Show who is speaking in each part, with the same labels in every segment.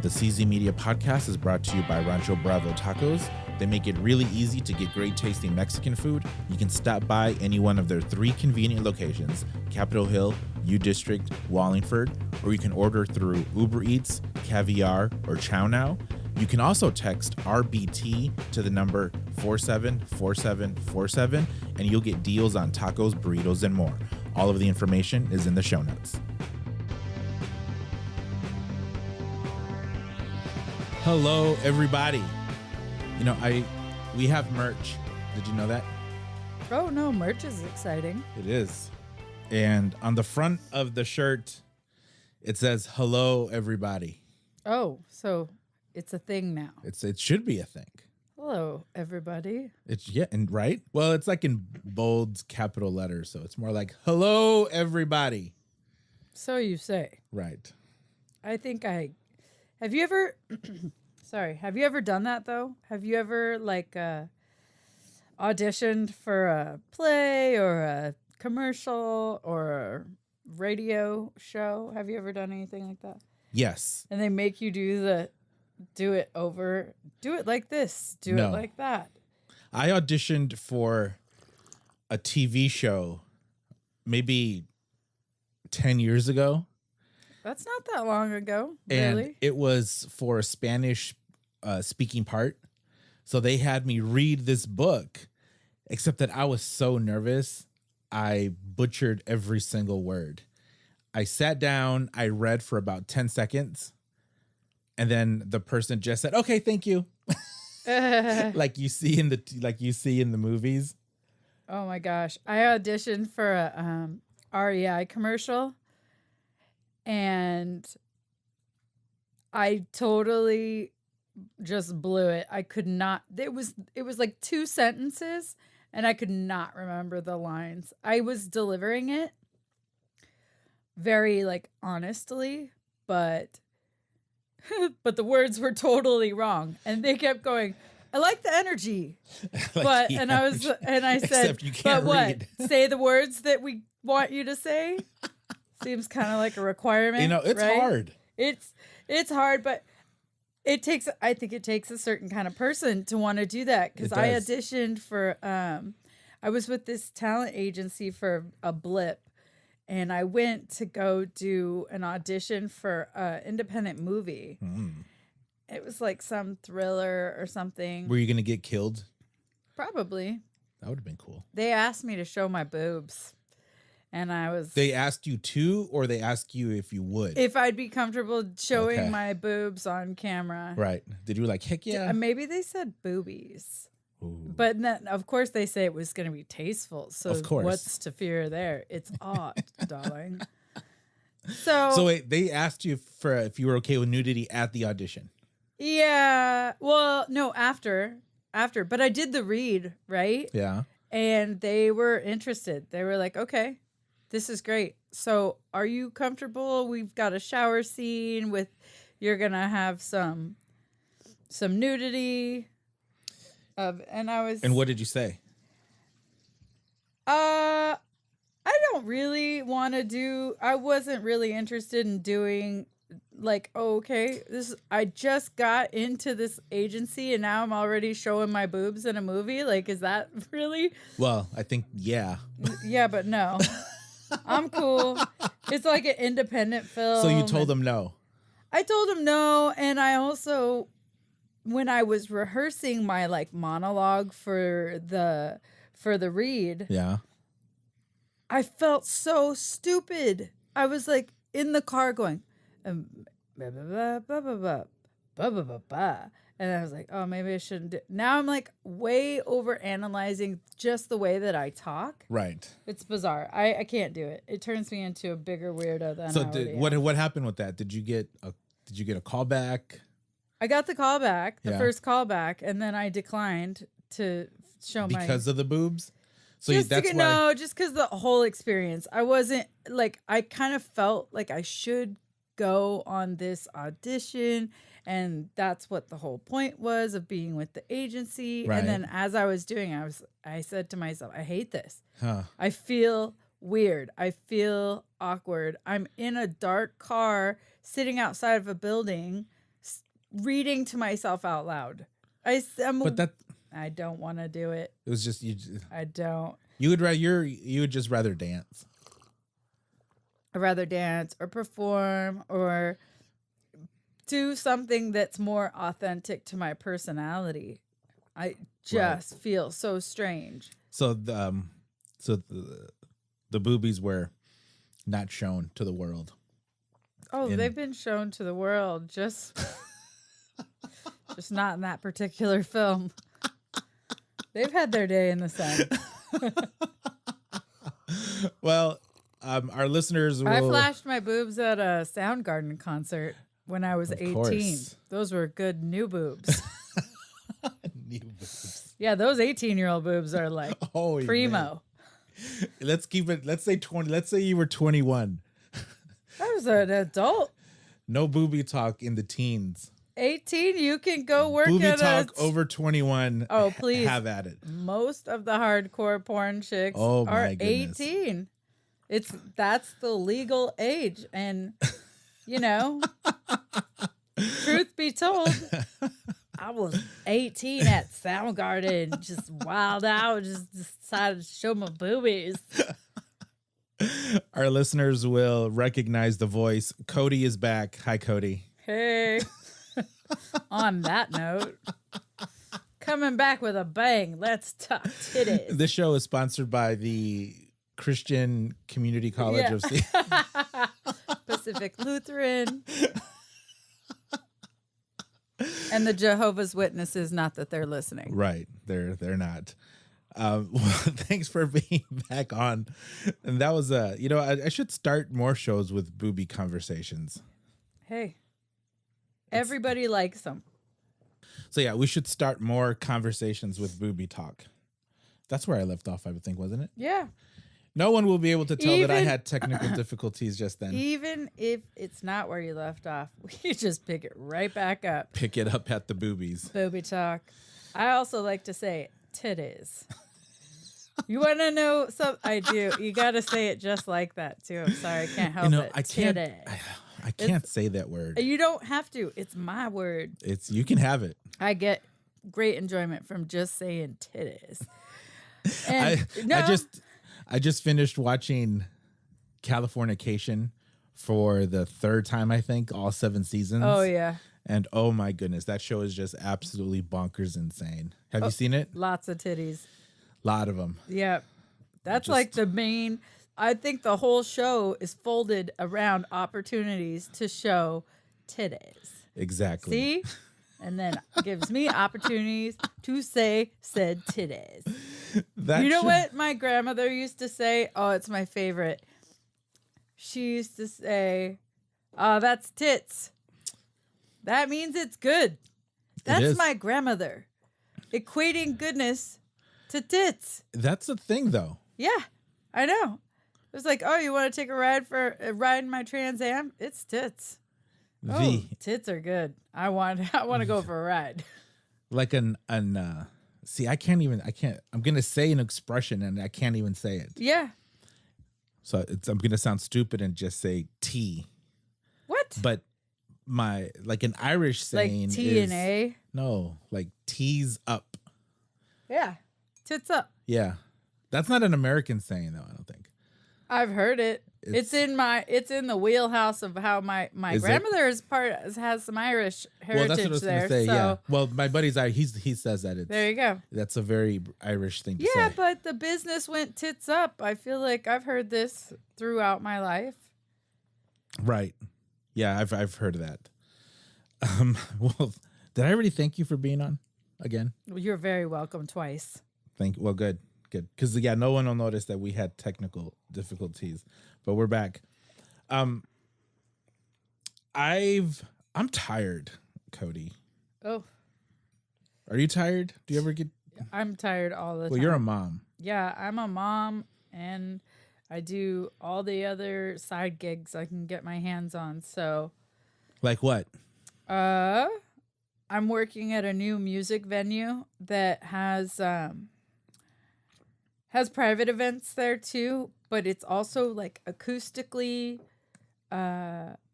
Speaker 1: The CZ Media podcast is brought to you by Rancho Bravos Tacos. They make it really easy to get great tasting Mexican food. You can stop by any one of their 3 convenient locations, Capitol Hill, U District, Wallingford, or you can order through Uber Eats, Caviar, or Chow Now. You can also text RBT to the number 474747 and you'll get deals on tacos, burritos, and more. All of the information is in the show notes. Hello, everybody. You know, we have merch. Did you know that?
Speaker 2: Oh, no, merch is exciting.
Speaker 1: It is. And on the front of the shirt, it says, hello, everybody.
Speaker 2: Oh, so it's a thing now.
Speaker 1: It should be a thing.
Speaker 2: Hello, everybody.
Speaker 1: And right? Well, it's like in bold capital letters, so it's more like, hello, everybody.
Speaker 2: So you say.
Speaker 1: Right.
Speaker 2: Have you ever, have you ever done that though? Have you ever auditioned for a play or a commercial or a radio show? Have you ever done anything like that?
Speaker 1: Yes.
Speaker 2: And they make you do it like this, it like that.
Speaker 1: I auditioned for a TV show maybe 10 years ago.
Speaker 2: That's not that long ago,
Speaker 1: and
Speaker 2: really.
Speaker 1: It was for a Spanish speaking part. So they had me read this book, except that I was so nervous. I butchered every single word. I sat down, I read for about 10 seconds, and then the person just said, "Okay, thank you." like you see in the movies.
Speaker 2: Oh my gosh. I auditioned for a REI commercial. And I totally just blew it. I could not. It was like 2 sentences, and I could not remember the lines. I was delivering it very honestly, but the words were totally wrong, and they kept going, "I like the energy," and I said,
Speaker 1: except you can't
Speaker 2: "But
Speaker 1: read.
Speaker 2: what? Say the words that we want you to say." Seems kind of like a requirement.
Speaker 1: You know, it's
Speaker 2: right?
Speaker 1: hard.
Speaker 2: It's hard, but I think it takes a certain kind of person to want to do that. Because I auditioned for, I was with this talent agency for a blip, and I went to go do an audition for an independent movie. It was like some thriller or something.
Speaker 1: Were you going to get killed?
Speaker 2: Probably.
Speaker 1: That would have been cool.
Speaker 2: They asked me to show my boobs. And
Speaker 1: They asked you to, or they asked you if you would?
Speaker 2: If I'd be comfortable showing my boobs on camera.
Speaker 1: Right. Did you heck yeah?
Speaker 2: Maybe they said boobies.
Speaker 1: Ooh.
Speaker 2: But then, of course, they say it was going to be tasteful. So
Speaker 1: of course.
Speaker 2: What's to fear there? It's art, darling. So
Speaker 1: wait, they asked you if you were okay with nudity at the audition?
Speaker 2: Yeah. Well, no, after. But I did the read, right?
Speaker 1: Yeah.
Speaker 2: And they were interested. They were like, okay. This is great. So are you comfortable? We've got a shower scene you're going to have some nudity. And
Speaker 1: what did you say?
Speaker 2: I don't really want to I wasn't really interested in doing I just got into this agency and now I'm already showing my boobs in a movie. Is that really?
Speaker 1: Well, I think, yeah.
Speaker 2: Yeah, but no. I'm cool. It's like an independent film.
Speaker 1: So you told them no?
Speaker 2: I told them no. And I also, when I was rehearsing my monologue for the read,
Speaker 1: yeah,
Speaker 2: I felt so stupid. I was in the car going, blah, blah, blah, blah, blah, blah, blah, blah, blah, blah. And I was like, oh, maybe I shouldn't do. Now I'm way over analyzing just the way that I talk.
Speaker 1: Right.
Speaker 2: It's bizarre. I can't do it. It turns me into a bigger weirdo than I already am.
Speaker 1: What happened with that? Did you get a call back?
Speaker 2: I got the call back, first call back, and then I declined to show
Speaker 1: because of the boobs. So
Speaker 2: just because the whole experience. I wasn't I kind of felt like I should go on this audition. And that's what the whole point was of being with the agency.
Speaker 1: Right.
Speaker 2: And then as I was doing, I said to myself, I hate this.
Speaker 1: Huh.
Speaker 2: I feel weird. I feel awkward. I'm in a dark car sitting outside of a building reading to myself out loud. I don't want to do it.
Speaker 1: It was just you.
Speaker 2: I don't.
Speaker 1: You would just rather dance.
Speaker 2: I'd rather dance or perform or do something that's more authentic to my personality. I just feel so strange.
Speaker 1: So the boobies were not shown to the world.
Speaker 2: Oh, they've been shown to the world, just not in that particular film. They've had their day in the sun.
Speaker 1: Well, our listeners will...
Speaker 2: I flashed my boobs at a Soundgarden concert when I was 18.
Speaker 1: Course.
Speaker 2: Those were good new boobs.
Speaker 1: New boobs.
Speaker 2: Yeah, those 18-year-old boobs are like primo.
Speaker 1: Man. Let's keep it. Let's say 20. Let's say you were 21.
Speaker 2: I was an adult.
Speaker 1: No booby talk in the teens.
Speaker 2: 18, you can go work
Speaker 1: booby
Speaker 2: at
Speaker 1: talk over 21.
Speaker 2: Oh, please.
Speaker 1: Have at it.
Speaker 2: Most of the hardcore porn chicks
Speaker 1: my
Speaker 2: are
Speaker 1: goodness.
Speaker 2: 18. That's the legal age. And, truth be told, I was 18 at Soundgarden, just wild out, just decided to show my boobies.
Speaker 1: Our listeners will recognize the voice. Coty is back. Hi, Coty.
Speaker 2: Hey. On that note, coming back with a bang, let's talk titties.
Speaker 1: This show is sponsored by the Christian Community College of
Speaker 2: Pacific Lutheran. And the Jehovah's Witnesses, not that they're listening.
Speaker 1: Right. They're not. Well, thanks for being back on. And that was I should start more shows with booby conversations.
Speaker 2: Hey, everybody likes them.
Speaker 1: So yeah, we should start more conversations with booby talk. That's where I left off, I would think, wasn't it?
Speaker 2: Yeah.
Speaker 1: No one will be able to tell that I had technical difficulties just then.
Speaker 2: Even if it's not where you left off, we just pick it right back up.
Speaker 1: Pick it up at the boobies.
Speaker 2: Booby talk. I also like to say titties. You want to know something? I do. You got to say it just like that, too. I'm sorry. I can't help it.
Speaker 1: I can't say that word.
Speaker 2: You don't have to. It's my word.
Speaker 1: You can have it.
Speaker 2: I get great enjoyment from just saying titties.
Speaker 1: I just finished watching Californication for the third time, I think, all 7 seasons.
Speaker 2: Oh, yeah.
Speaker 1: And oh my goodness, that show is just absolutely bonkers insane. Have you seen it?
Speaker 2: Lots of titties.
Speaker 1: A lot of them.
Speaker 2: Yeah. That's like the main, I think the whole show is folded around opportunities to show titties.
Speaker 1: Exactly.
Speaker 2: See? And then gives me opportunities to say said titties. You know what my grandmother used to say? Oh, it's my favorite. She used to say, "Oh, that's tits. That means it's good." That's my grandmother. Equating goodness to tits.
Speaker 1: That's the thing, though.
Speaker 2: Yeah, I know. It was like, oh, you want to take a ride in my Trans Am? It's tits. Oh, tits are good. I want to go for a ride.
Speaker 1: Like see, I can't, I'm going to say an expression and I can't even say it.
Speaker 2: Yeah.
Speaker 1: So I'm going to sound stupid and just say T.
Speaker 2: What?
Speaker 1: But like an Irish saying
Speaker 2: like T and A?
Speaker 1: No, like T's up.
Speaker 2: Yeah. Tits up.
Speaker 1: Yeah. That's not an American saying though, I don't think.
Speaker 2: I've heard it. It's in the wheelhouse of how my grandmother has some Irish heritage. Well, that's what I was
Speaker 1: going to say. Yeah. Well, my buddy's Irish. He says that.
Speaker 2: There you go.
Speaker 1: That's a very Irish thing to say.
Speaker 2: Yeah, but the business went tits up. I feel like I've heard this throughout my life.
Speaker 1: Right. Yeah, I've heard of that. Well, did I already thank you for being on again?
Speaker 2: Well, you're very welcome twice.
Speaker 1: Well, good. Because no one will notice that we had technical difficulties, but we're back. I'm tired, Coty.
Speaker 2: Oh,
Speaker 1: are you tired? Do you ever get?
Speaker 2: I'm tired all the time.
Speaker 1: Well, you're a mom.
Speaker 2: Yeah, I'm a mom, and I do all the other side gigs I can get my hands on. So,
Speaker 1: like what?
Speaker 2: I'm working at a new music venue that has private events there too, but it's also like acoustically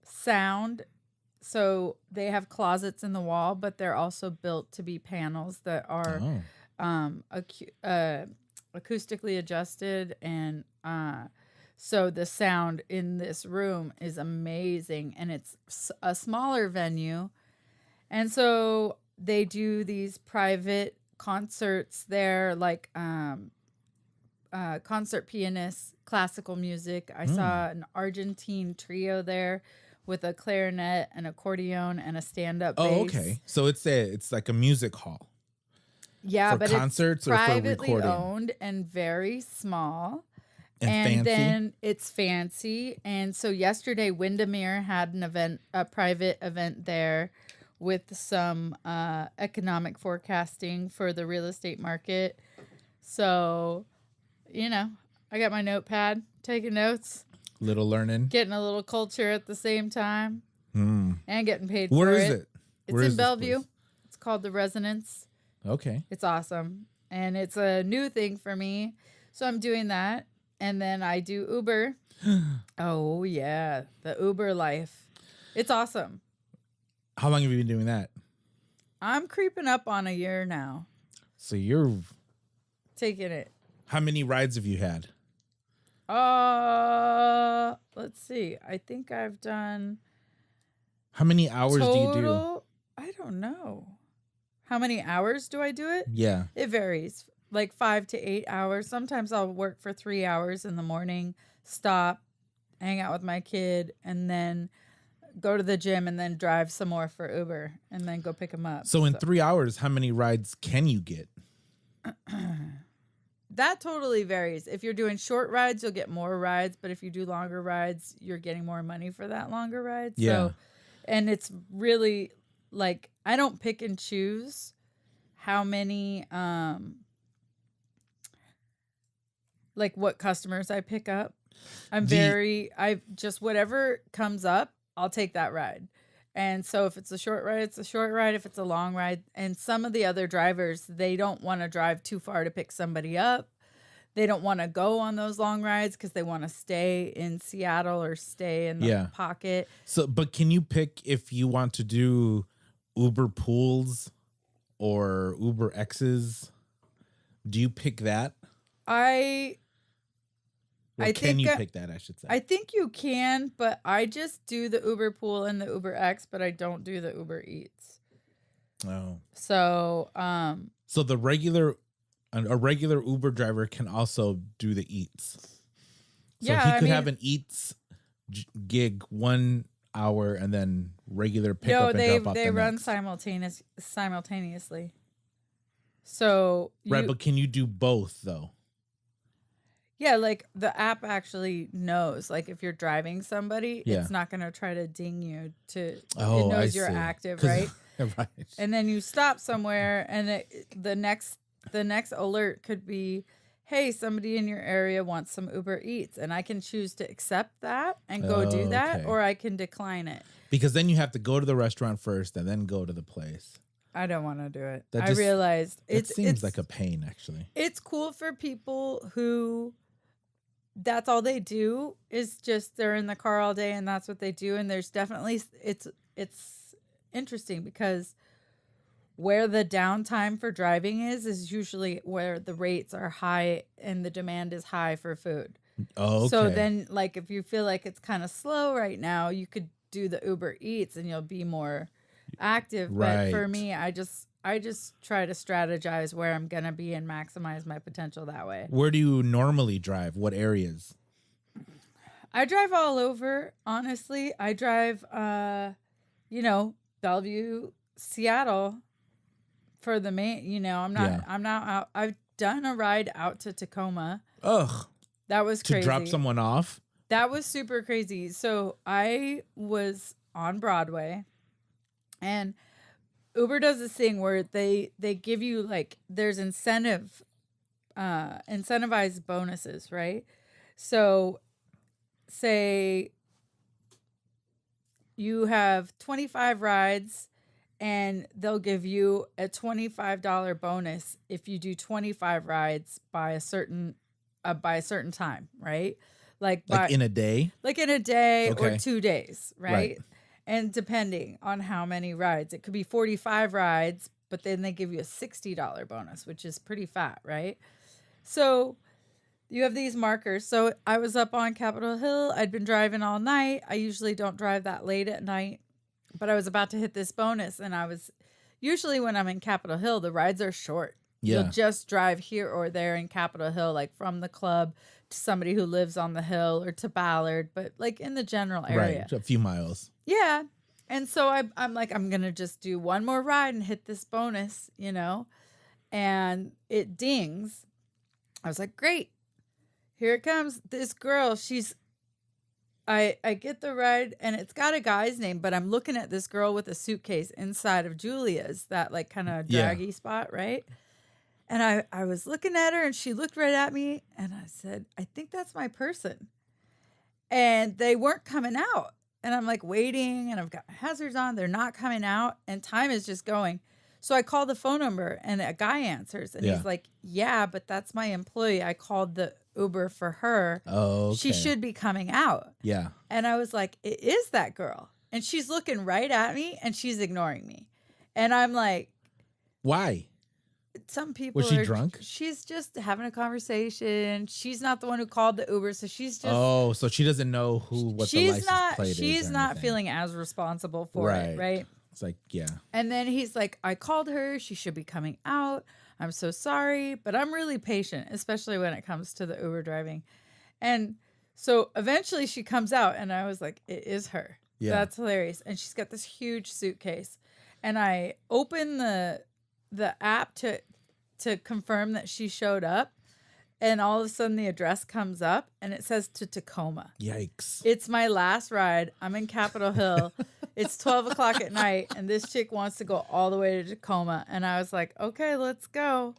Speaker 2: sound So they have closets in the wall, but they're also built to be panels that are acoustically adjusted, and so the sound in this room is amazing, and it's a smaller venue, and so they do these private concerts there, like concert pianists, classical music. I saw an Argentine trio there with a clarinet, an accordion, and a stand-up bass.
Speaker 1: Oh, okay. So it's like a music hall.
Speaker 2: Yeah,
Speaker 1: for
Speaker 2: but
Speaker 1: concerts
Speaker 2: it's
Speaker 1: or for
Speaker 2: privately
Speaker 1: recording?
Speaker 2: owned and very small.
Speaker 1: And fancy?
Speaker 2: Then it's fancy. And so yesterday, Windermere had an event, a private event there with some economic forecasting for the real estate market. So, I got my notepad, taking notes.
Speaker 1: Little learning.
Speaker 2: Getting a little culture at the same time. And getting paid
Speaker 1: Where
Speaker 2: for it.
Speaker 1: Where is it?
Speaker 2: It's in Bellevue. It's called The Resonance.
Speaker 1: Okay.
Speaker 2: It's awesome. And it's a new thing for me. So I'm doing that. And then I do Uber. Oh, yeah. The Uber life. It's awesome.
Speaker 1: How long have you been doing that?
Speaker 2: I'm creeping up on a year now.
Speaker 1: So you're
Speaker 2: taking it.
Speaker 1: How many rides have you had?
Speaker 2: Let's see. I think I've done.
Speaker 1: How many hours do you do?
Speaker 2: I don't know. How many hours do I do it?
Speaker 1: Yeah.
Speaker 2: It varies. Like 5 to 8 hours. Sometimes I'll work for 3 hours in the morning, stop, hang out with my kid, and then go to the gym and then drive some more for Uber and then go pick him up.
Speaker 1: So in 3 hours, how many rides can you get?
Speaker 2: That totally varies. If you're doing short rides, you'll get more rides. But if you do longer rides, you're getting more money for that longer ride.
Speaker 1: Yeah.
Speaker 2: So, and it's really like, I don't pick and choose how many, like what customers I pick up. I just, whatever comes up, I'll take that ride. And so if it's a short ride, it's a short ride. If it's a long ride, and some of the other drivers, they don't want to drive too far to pick somebody up. They don't want to go on those long rides because they want to stay in Seattle or stay in the pocket.
Speaker 1: So, but can you pick if you want to do Uber pools or Uber X's? Do you pick that? Can you pick that, I should say?
Speaker 2: I think you can, but I just do the Uber Pool and the Uber X, but I don't do the Uber Eats.
Speaker 1: Oh.
Speaker 2: So,
Speaker 1: so a regular Uber driver can also do the Eats. So he could have an Eats gig 1 hour and then regular pickup and drop off.
Speaker 2: They run simultaneously. So
Speaker 1: right, but can you do both though?
Speaker 2: Yeah, like the app actually knows, like if you're driving somebody, it's not going to try to ding you it knows you're active, right?
Speaker 1: Right.
Speaker 2: And then you stop somewhere and the next alert could be, hey, somebody in your area wants some Uber Eats, and I can choose to accept that and go do that, or I can decline it.
Speaker 1: Because then you have to go to the restaurant first and then go to the place.
Speaker 2: I don't want to do it. I realized
Speaker 1: it seems like a pain, actually.
Speaker 2: It's cool for people who that's all they do is just they're in the car all day and that's what they do. And there's definitely it's interesting because where the downtime for driving is usually where the rates are high and the demand is high for food.
Speaker 1: Oh, okay.
Speaker 2: So then, like, if you feel like it's kind of slow right now, you could do the Uber Eats and you'll be more active.
Speaker 1: Right.
Speaker 2: But for me, I just try to strategize where I'm going to be and maximize my potential that way.
Speaker 1: Where do you normally drive? What areas?
Speaker 2: I drive all over, honestly. I drive, Bellevue, Seattle for the main, I'm not out. I've done a ride out to Tacoma.
Speaker 1: Ugh.
Speaker 2: That was crazy.
Speaker 1: To drop someone off?
Speaker 2: That was super crazy. So I was on Broadway and Uber does this thing where they give you like there's incentivized bonuses, right? So say you have 25 rides and they'll give you a $25 bonus if you do 25 rides by a certain time, right? Like in a day? Like in a day or 2 days, right? And depending on how many rides, it could be 45 rides, but then they give you a $60 bonus, which is pretty fat, right? So you have these markers. So I was up on Capitol Hill. I'd been driving all night. I usually don't drive that late at night, but I was about to hit this bonus. And I was usually when I'm in Capitol Hill, the rides are short.
Speaker 1: Yeah.
Speaker 2: You'll just drive here or there in Capitol Hill, like from the club to somebody who lives on the hill or to Ballard, but like in the general area.
Speaker 1: Right. A few miles.
Speaker 2: Yeah. And so I'm like, I'm going to just do one more ride and hit this bonus, and it dings. I was like, great. Here it comes. This girl, I get the ride and it's got a guy's name, but I'm looking at this girl with a suitcase inside of Julia's, that like kind of draggy spot, right? And I was looking at her and she looked right at me and I said, I think that's my person. And they weren't coming out. And I'm like waiting and I've got hazards on. They're not coming out and time is just going. So I call the phone number and a guy answers and he's like, yeah, but that's my employee. I called the Uber for her.
Speaker 1: Oh, okay.
Speaker 2: She should be coming out.
Speaker 1: Yeah.
Speaker 2: And I was like, it is that girl. And she's looking right at me and she's ignoring me. And I'm like,
Speaker 1: why?
Speaker 2: Some people
Speaker 1: was she drunk?
Speaker 2: She's just having a conversation. She's not the one who called the Uber, so she's just.
Speaker 1: Oh, so she doesn't know what the license plate is.
Speaker 2: She's not feeling as responsible for it, right?
Speaker 1: It's like, yeah.
Speaker 2: And then he's like, I called her. She should be coming out. I'm so sorry, but I'm really patient, especially when it comes to the Uber driving. And so eventually she comes out, and I was like, it is her. Yeah. That's hilarious. And she's got this huge suitcase, and I open the app to confirm that she showed up, and all of a sudden the address comes up and it says to Tacoma.
Speaker 1: Yikes.
Speaker 2: It's my last ride. I'm in Capitol Hill. It's 12 o'clock at night and this chick wants to go all the way to Tacoma. And I was like, okay, let's go.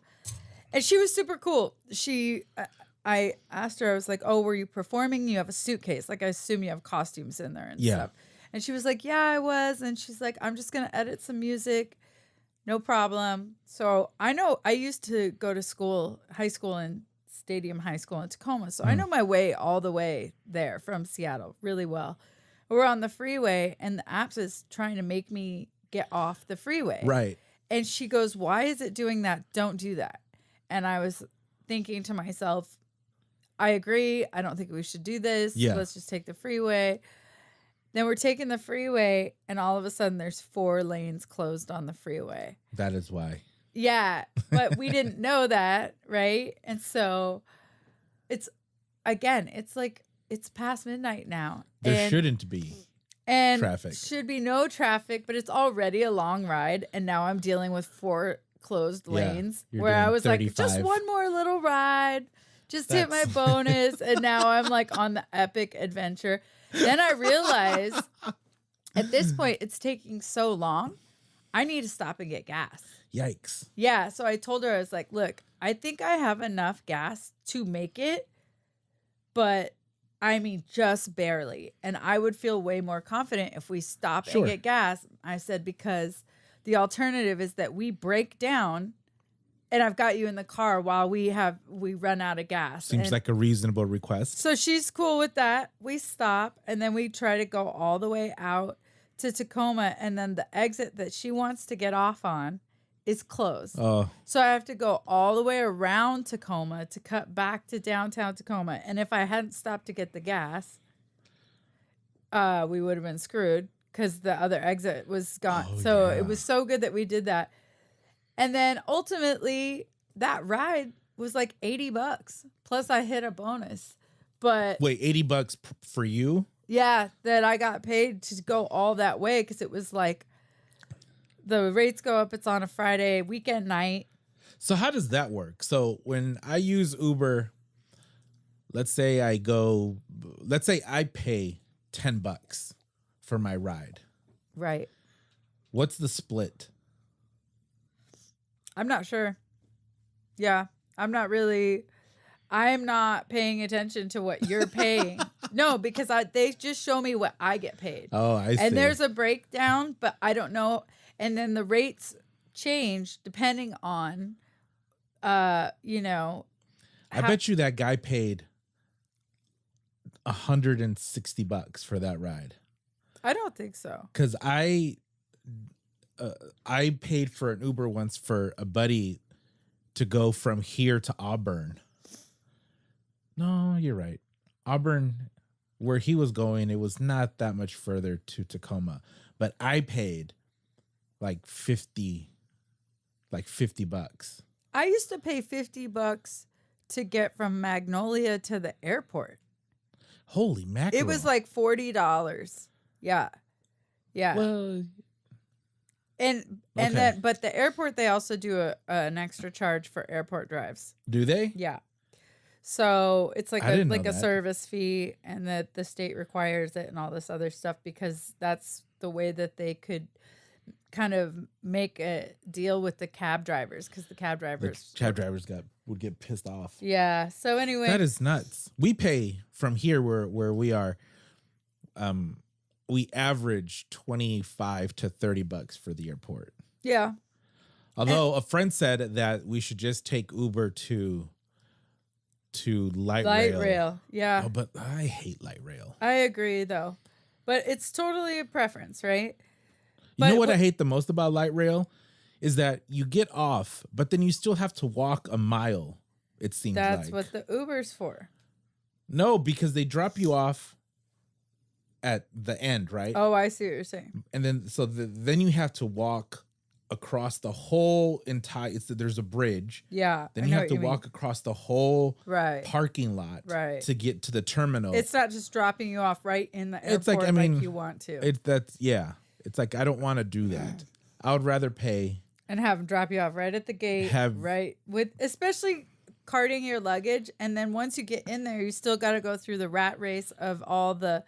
Speaker 2: And she was super cool. I asked her, I was like, oh, were you performing? You have a suitcase. Like, I assume you have costumes in there and stuff. And she was like, yeah, I was. And she's like, I'm just going to edit some music. No problem. So I know I used to go to high school in Stadium High School in Tacoma. So I know my way all the way there from Seattle really well. We're on the freeway and the app is trying to make me get off the freeway.
Speaker 1: Right.
Speaker 2: And she goes, why is it doing that? Don't do that. And I was thinking to myself, I agree. I don't think we should do this. Yeah. Let's just take the freeway. Then we're taking the freeway, and all of a sudden there's 4 lanes closed on the freeway.
Speaker 1: That is why.
Speaker 2: Yeah, but we didn't know that, right? And so it's like it's past midnight now.
Speaker 1: There shouldn't be traffic.
Speaker 2: Should be no traffic, but it's already a long ride, and now I'm dealing with 4 closed lanes where I was 35. Like, just one more little ride, just hit my bonus, and now I'm like on the epic adventure. Then I realized at this point, it's taking so long. I need to stop and get gas.
Speaker 1: Yikes.
Speaker 2: Yeah. So I told her, I was like, look, I think I have enough gas to make it, but I mean, just barely. And I would feel way more confident if we stop and get gas. I said, because the alternative is that we break down and I've got you in the car while we run out of gas.
Speaker 1: Seems like a reasonable request.
Speaker 2: So she's cool with that. We stop and then we try to go all the way out to Tacoma. And then the exit that she wants to get off on is closed. Oh. So I have to go all the way around Tacoma to cut back to downtown Tacoma. And if I hadn't stopped to get the gas, we would have been screwed because the other exit was gone. Oh, so it was so good that we did that. And then ultimately that ride was like $80 plus I hit a bonus. But
Speaker 1: wait, $80 for you?
Speaker 2: Yeah, that I got paid to go all that way because it was like the rates go up. It's on a Friday weekend night.
Speaker 1: So how does that work? So when I use Uber, let's say I pay $10 for my ride.
Speaker 2: Right.
Speaker 1: What's the split?
Speaker 2: I'm not sure. Yeah, I'm not paying attention to what you're paying. No, because they just show me what I get paid.
Speaker 1: Oh, I see.
Speaker 2: And there's a breakdown, but I don't know. And then the rates change depending on,
Speaker 1: I bet you that guy paid $160 for that ride.
Speaker 2: I don't think so.
Speaker 1: Because I paid for an Uber once for a buddy to go from here to Auburn. No, you're right. Auburn, where he was going, it was not that much further to Tacoma, but I paid like 50 bucks.
Speaker 2: I used to pay $50 to get from Magnolia to the airport.
Speaker 1: Holy mackerel.
Speaker 2: It was like $40. Yeah. Yeah.
Speaker 1: Well,
Speaker 2: and
Speaker 1: okay.
Speaker 2: then, but the airport, they also do an extra charge for airport drives.
Speaker 1: Do they?
Speaker 2: Yeah. So it's like a
Speaker 1: that.
Speaker 2: service fee, and that the state requires it and all this other stuff, because that's the way that they could kind of make a deal with the cab drivers, because the cab drivers
Speaker 1: would get pissed off.
Speaker 2: Yeah. So anyway,
Speaker 1: that is nuts. We pay from here where we are. We average $25 to $30 for the airport.
Speaker 2: Yeah.
Speaker 1: Although a friend said that we should just take Uber to light rail.
Speaker 2: Yeah.
Speaker 1: Oh, but I hate light rail.
Speaker 2: I agree though. But it's totally a preference, right?
Speaker 1: You know what I hate the most about light rail is that you get off, but then you still have to walk a mile, it seems like.
Speaker 2: That's what the Uber's for.
Speaker 1: No, because they drop you off at the end, right?
Speaker 2: Oh, I see what you're saying.
Speaker 1: And then then you have to walk across the whole entire there's a bridge.
Speaker 2: Yeah.
Speaker 1: Then you have to walk across the whole parking lot to get to the terminal.
Speaker 2: It's not just dropping you off right in the airport like you want to.
Speaker 1: It's like I don't want to do that. I would rather pay
Speaker 2: and have them drop you off right at the gate, especially carting your luggage, and then once you get in there, you still got to go through the rat race of all the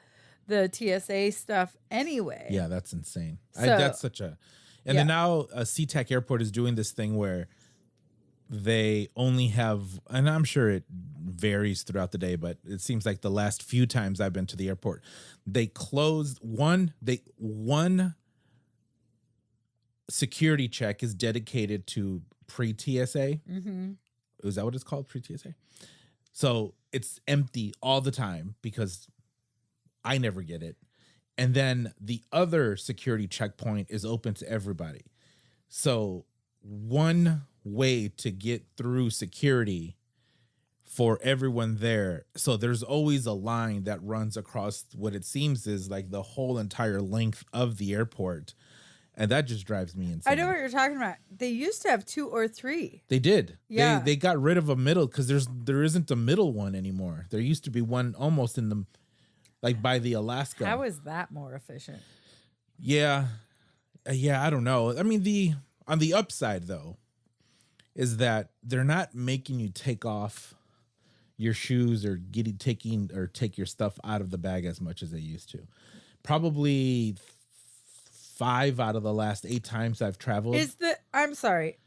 Speaker 2: TSA stuff anyway.
Speaker 1: Yeah, that's insane. That's such a... And then now SeaTac Airport is doing this thing where they only have... And I'm sure it varies throughout the day, but it seems like the last few times I've been to the airport, they closed one security check is dedicated to pre-TSA.
Speaker 2: Mm-hmm.
Speaker 1: Is that what it's called? Pre-TSA? So it's empty all the time because I never get it. And then the other security checkpoint is open to everybody. So one way to get through security for everyone there. So there's always a line that runs across what it seems is like the whole entire length of the airport. And that just drives me insane.
Speaker 2: I know what you're talking about. They used to have 2 or 3.
Speaker 1: They did.
Speaker 2: Yeah.
Speaker 1: They got rid of a middle because there isn't a middle one anymore. There used to be one almost in the... Like by the Alaska.
Speaker 2: How is that more efficient?
Speaker 1: Yeah. I don't know. I mean, on the upside, though, is that they're not making you take off your shoes or take your stuff out of the bag as much as they used to. Probably 5 out of the last 8 times I've traveled.
Speaker 2: I'm sorry.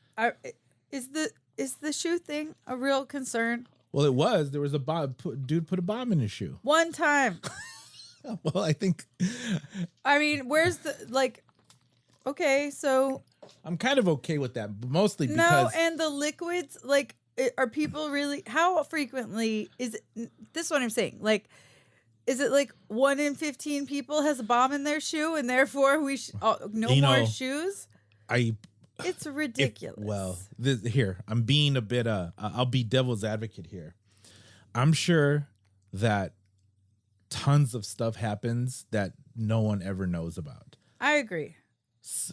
Speaker 2: Is the shoe thing a real concern?
Speaker 1: Well, it was. There was a dude put a bomb in his shoe.
Speaker 2: One time.
Speaker 1: Well, I think...
Speaker 2: I mean, where's okay, so...
Speaker 1: I'm kind of okay with that, but mostly because...
Speaker 2: No, and the liquids, like, are people really... How frequently is it... This is what I'm saying. Like, is it like 1 in 15 people has a bomb in their shoe, and therefore we more shoes? It's ridiculous.
Speaker 1: Here, I'm being a bit... I'll be devil's advocate here. I'm sure that tons of stuff happens that no one ever knows about.
Speaker 2: I agree.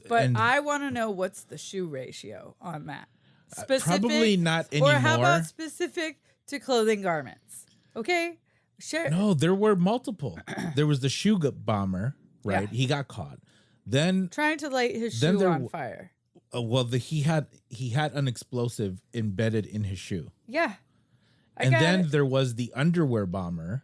Speaker 2: But I want to know what's the shoe ratio on that. Specific,
Speaker 1: probably not anymore.
Speaker 2: Or how about specific to clothing garments? Okay? Sure.
Speaker 1: No, there were multiple. There was the shoe bomber, right? Yeah. He got caught. Then... Trying
Speaker 2: to light his shoe on fire.
Speaker 1: He had an explosive embedded in his shoe.
Speaker 2: Yeah.
Speaker 1: There was the underwear bomber,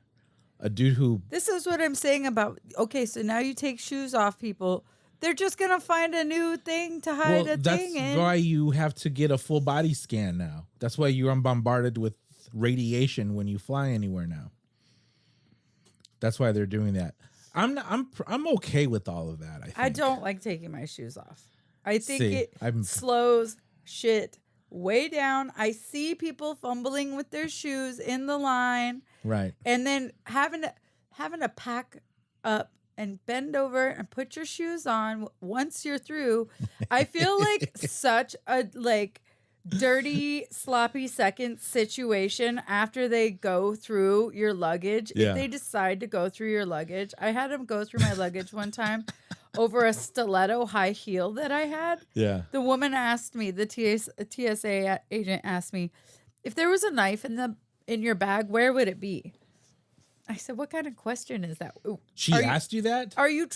Speaker 1: a dude who...
Speaker 2: This is what I'm saying about... Okay, so now you take shoes off people. They're just going to find a new thing to hide a thing in.
Speaker 1: That's why you have to get a full body scan now. That's why you are bombarded with radiation when you fly anywhere now. That's why they're doing that. I'm okay with all of that, I think.
Speaker 2: I don't like taking my shoes off. I think it slows shit way down. I see people fumbling with their shoes in the line.
Speaker 1: Right.
Speaker 2: And then having to pack up and bend over and put your shoes on once you're through. I feel like such a dirty, sloppy second situation after they go through your luggage.
Speaker 1: Yeah.
Speaker 2: If they decide to go through your luggage, I had them go through my luggage one time over a stiletto high heel that I had.
Speaker 1: Yeah.
Speaker 2: The woman asked me, the TSA agent asked me, if there was a knife in your bag, where would it be? I said, what kind of question is that?
Speaker 1: She asked you that?
Speaker 2: Are you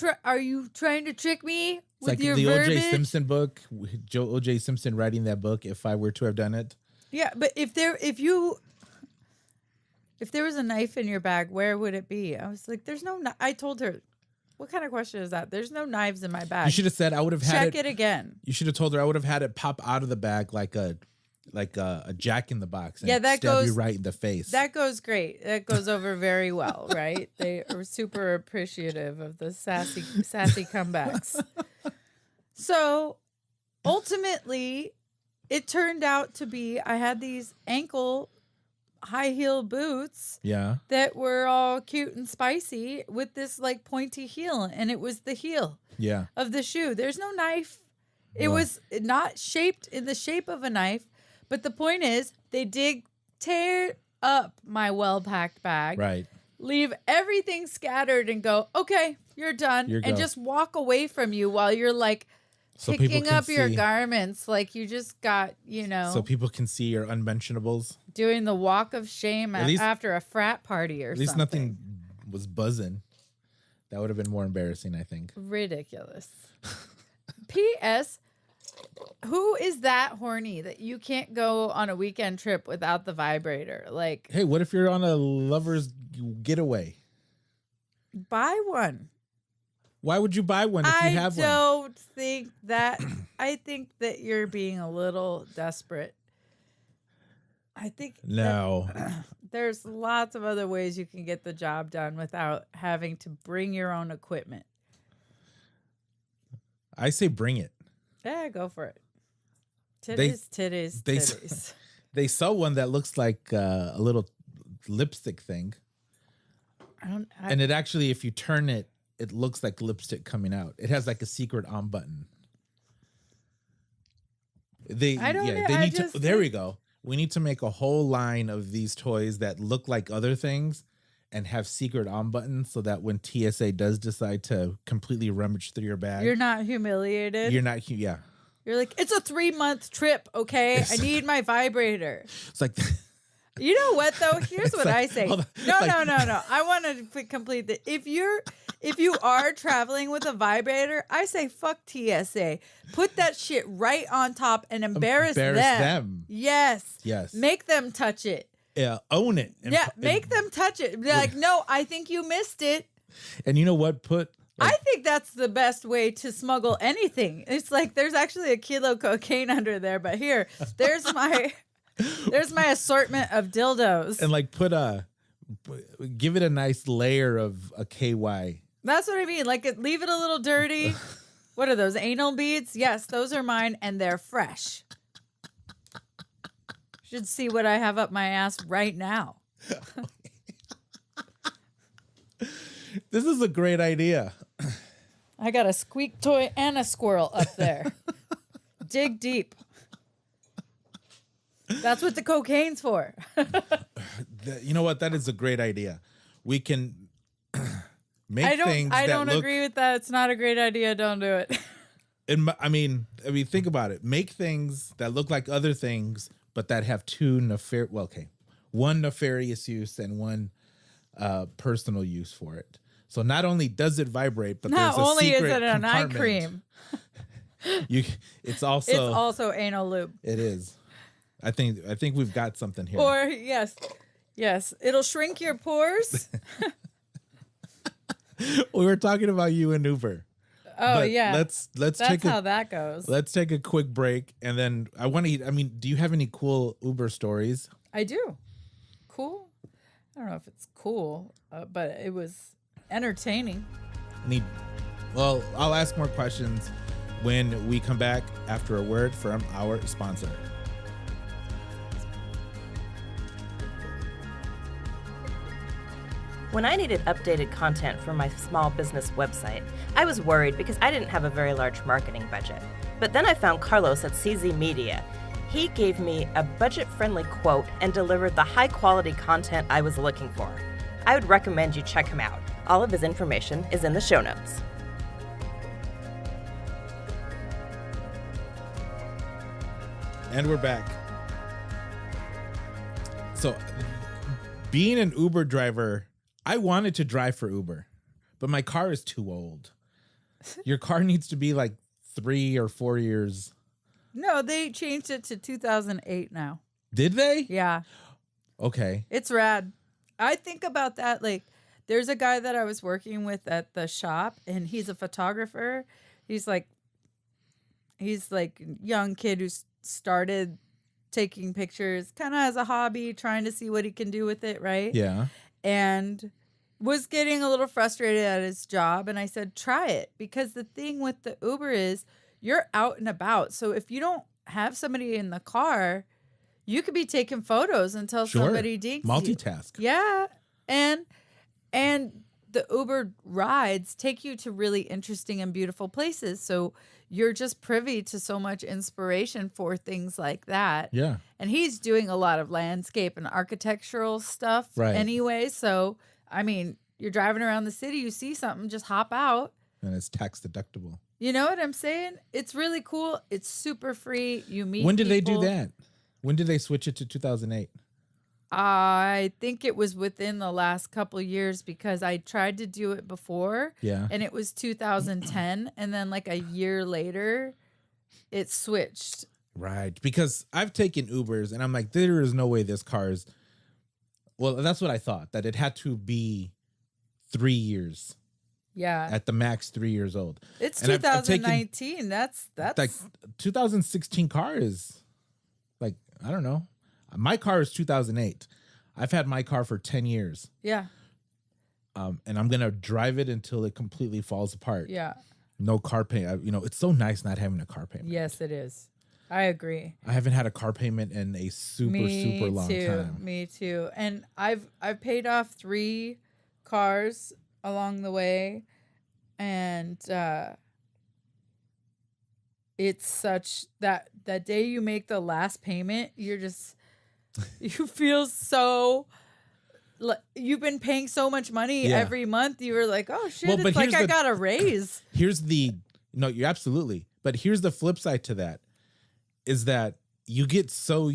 Speaker 2: trying to trick me with
Speaker 1: like
Speaker 2: your
Speaker 1: the
Speaker 2: verbiage?
Speaker 1: O.J. Simpson book, O.J. Simpson writing that book, if I were to have done it.
Speaker 2: Yeah, but if there was a knife in your bag, where would it be? I was like, there's no I told her, what kind of question is that? There's no knives in my bag.
Speaker 1: You should have said I would have had
Speaker 2: Check it again.
Speaker 1: You should have told her I would have had it pop out of the bag like a Jack in the Box and
Speaker 2: that
Speaker 1: stab
Speaker 2: goes
Speaker 1: you right in the face.
Speaker 2: That goes great. That goes over very well, right? They are super appreciative of the sassy comebacks. So ultimately, it turned out to be I had these ankle high heel boots that were all cute and spicy with this like pointy heel, and it was the heel of the shoe. There's no knife. It was not shaped in the shape of a knife. But the point is, they did tear up my well-packed bag,
Speaker 1: right?
Speaker 2: Leave everything scattered and go, okay, you're done. And just walk away from you while you're like picking up your garments like you just got,
Speaker 1: So people can see your unmentionables.
Speaker 2: Doing the walk of shame after a frat party or something.
Speaker 1: At least nothing was buzzing. That would have been more embarrassing, I think.
Speaker 2: Ridiculous. P.S. Who is that horny that you can't go on a weekend trip without the vibrator? Like,
Speaker 1: hey, what if you're on a lover's getaway?
Speaker 2: Buy one.
Speaker 1: Why would you buy one if you have one?
Speaker 2: I don't think that. I think that you're being a little desperate. I think
Speaker 1: no.
Speaker 2: There's lots of other ways you can get the job done without having to bring your own equipment.
Speaker 1: I say bring it.
Speaker 2: Yeah, go for it. Titties.
Speaker 1: They sell one that looks like a little lipstick thing. And it actually, if you turn it, it looks like lipstick coming out. It has like a secret on button. There we go. We need to make a whole line of these toys that look like other things and have secret on buttons so that when TSA does decide to completely rummage through your bag,
Speaker 2: you're not humiliated.
Speaker 1: You're not, yeah.
Speaker 2: You're like, it's a 3-month trip, okay? I need my vibrator.
Speaker 1: It's like,
Speaker 2: you know what though? Here's what I say. No. I want to complete that. If you are traveling with a vibrator, I say fuck TSA. Put that shit right on top and embarrass them. Yes. Make them touch it.
Speaker 1: Yeah, own it.
Speaker 2: Make them touch it. Be like, no, I think you missed it.
Speaker 1: And you know what?
Speaker 2: I think that's the best way to smuggle anything. It's like there's actually a kilo cocaine under there, but here, there's my assortment of dildos.
Speaker 1: And give it a nice layer of a KY.
Speaker 2: That's what I mean. Like leave it a little dirty. What are those, anal beads? Yes, those are mine, and they're fresh. Should see what I have up my ass right now.
Speaker 1: This is a great idea.
Speaker 2: I got a squeak toy and a squirrel up there. Dig deep. That's what the cocaine's for.
Speaker 1: You know what? That is a great idea. We can make things.
Speaker 2: I don't agree with that. It's not a great idea. Don't do it.
Speaker 1: I mean, think about it. Make things that look like other things, but that have one nefarious use and one personal use for it. So not only does it vibrate, but
Speaker 2: not
Speaker 1: there's a
Speaker 2: only
Speaker 1: secret
Speaker 2: is it an eye
Speaker 1: compartment.
Speaker 2: cream.
Speaker 1: It's also
Speaker 2: anal lube.
Speaker 1: It is. I think we've got something here.
Speaker 2: Or yes, it'll shrink your pores.
Speaker 1: We were talking about you and Uber.
Speaker 2: Oh yeah,
Speaker 1: let's
Speaker 2: that's how that goes.
Speaker 1: Let's take a quick break, and then I want to. Do you have any cool Uber stories?
Speaker 2: I do. Cool. I don't know if it's cool, but it was entertaining.
Speaker 1: I'll ask more questions when we come back after a word from our sponsor.
Speaker 3: When I needed updated content for my small business website, I was worried because I didn't have a very large marketing budget. But then I found Carlos at CZ Media. He gave me a budget-friendly quote and delivered the high-quality content I was looking for. I would recommend you check him out. All of his information is in the show notes.
Speaker 1: And we're back. So, being an Uber driver, I wanted to drive for Uber, but my car is too old. Your car needs to be like 3 or 4 years.
Speaker 2: No, they changed it to 2008 now.
Speaker 1: Did they?
Speaker 2: Yeah.
Speaker 1: Okay.
Speaker 2: It's rad. I think about that. Like, there's a guy that I was working with at the shop, and he's a photographer. He's like a young kid who started taking pictures kind of as a hobby, trying to see what he can do with it, right?
Speaker 1: Yeah.
Speaker 2: And was getting a little frustrated at his job. And I said, try it. Because the thing with the Uber is you're out and about. So if you don't have somebody in the car, you could be taking photos until somebody dinks
Speaker 1: multitask.
Speaker 2: you. Yeah. And the Uber rides take you to really interesting and beautiful places. So you're just privy to so much inspiration for things like that.
Speaker 1: Yeah.
Speaker 2: And he's doing a lot of landscape and architectural stuff anyway. So, I mean, you're driving around the city, you see something, just hop out.
Speaker 1: And it's tax deductible.
Speaker 2: You know what I'm saying? It's really cool. It's super free. You meet
Speaker 1: When did
Speaker 2: people.
Speaker 1: they do that? When did they switch it to 2008?
Speaker 2: I think it was within the last couple years because I tried to do it before.
Speaker 1: Yeah.
Speaker 2: And it was 2010. And then like a year later, it switched.
Speaker 1: Right. Because I've taken Ubers and I'm like, there is no way this car is. Well, that's what I thought, that it had to be 3 years.
Speaker 2: Yeah.
Speaker 1: At the max, 3 years old.
Speaker 2: It's
Speaker 1: And
Speaker 2: 2019. That's
Speaker 1: like 2016 car is like, I don't know. My car is 2008. I've had my car for 10 years.
Speaker 2: Yeah.
Speaker 1: And I'm going to drive it until it completely falls apart.
Speaker 2: Yeah.
Speaker 1: No car payment. It's so nice not having a car payment.
Speaker 2: Yes, it is. I agree.
Speaker 1: I haven't had a car payment in a super long time.
Speaker 2: Me too. And I've paid off 3 cars along the way. And it's such that day you make the last payment, you're just... You feel so... You've been paying so much money every month. You were like, oh, shit, it's like I got a raise.
Speaker 1: No, you absolutely. But here's the flip side to that, is that you get so...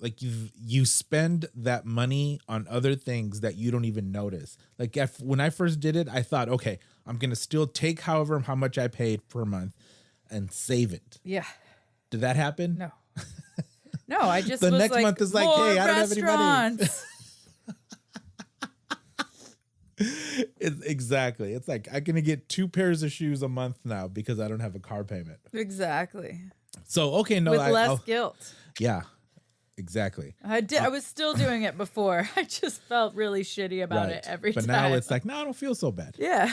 Speaker 1: Like, you spend that money on other things that you don't even notice. Like, when I first did it, I thought, okay, I'm going to still take how much I paid per month and save it.
Speaker 2: Yeah.
Speaker 1: Did that happen?
Speaker 2: No. No, I just
Speaker 1: the
Speaker 2: was
Speaker 1: next
Speaker 2: like,
Speaker 1: month is like, hey, I don't have any money. Exactly. It's like I'm gonna get 2 pairs of shoes a month now because I don't have a car payment.
Speaker 2: Exactly.
Speaker 1: So okay, no,
Speaker 2: with less guilt.
Speaker 1: Yeah, exactly.
Speaker 2: I was still doing it before. I just felt really shitty about it every time.
Speaker 1: But now it's like, no, I don't feel so bad.
Speaker 2: Yeah.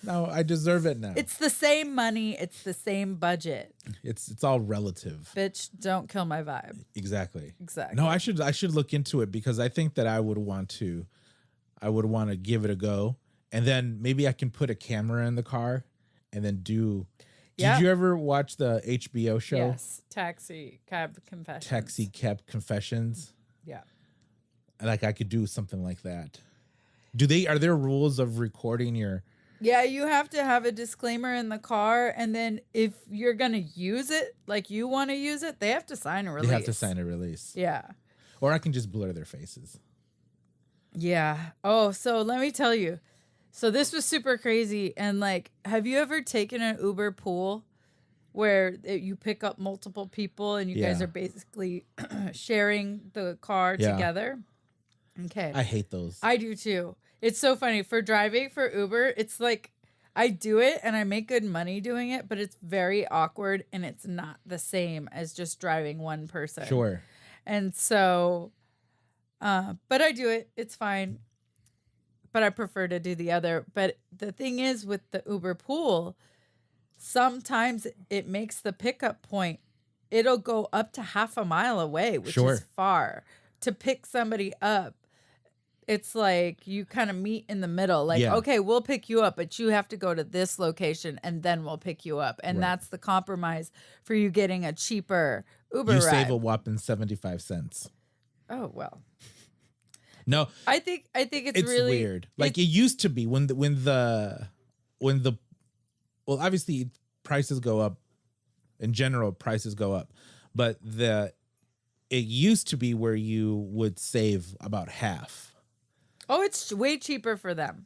Speaker 1: No, I deserve it now.
Speaker 2: It's the same money. It's the same budget.
Speaker 1: It's all relative.
Speaker 2: Bitch, don't kill my vibe.
Speaker 1: Exactly.
Speaker 2: Exactly.
Speaker 1: No, I should look into it because I think that I would want to give it a go, and then maybe I can put a camera in the car and then do. Did you ever watch the HBO show?
Speaker 2: Yes, Taxi Cab Confessions. Yeah.
Speaker 1: Like I could do something like that. Are there rules of recording your...
Speaker 2: Yeah, you have to have a disclaimer in the car, and then if you're going to use it, like you want to use it, they have to sign a release.
Speaker 1: They have to sign a release.
Speaker 2: Yeah.
Speaker 1: Or I can just blur their faces.
Speaker 2: Yeah. Oh, so let me tell you. So this was super crazy. And like, have you ever taken an Uber pool where you pick up multiple people and you guys are basically sharing the car together? Okay.
Speaker 1: I hate those.
Speaker 2: I do too. It's so funny. For driving for Uber, it's like I do it and I make good money doing it, but it's very awkward and it's not the same as just driving one person.
Speaker 1: Sure.
Speaker 2: And so, but I do it. It's fine. But I prefer to do the other. But the thing is with the Uber pool, sometimes it makes the pickup point. It'll go up to half a mile away, which is far, to pick somebody up. it's like you kind of meet in the middle. Like,
Speaker 1: Yeah.
Speaker 2: okay, we'll pick you up, but you have to go to this location and then we'll pick you up. And
Speaker 1: Right.
Speaker 2: that's the compromise for you getting a cheaper Uber
Speaker 1: You
Speaker 2: ride.
Speaker 1: save a whopping 75 cents.
Speaker 2: Oh, well.
Speaker 1: No,
Speaker 2: I think it's really
Speaker 1: weird. Like it used to be when the well, obviously prices go up. In general, prices go up, but it used to be where you would save about half.
Speaker 2: Oh, it's way cheaper for them.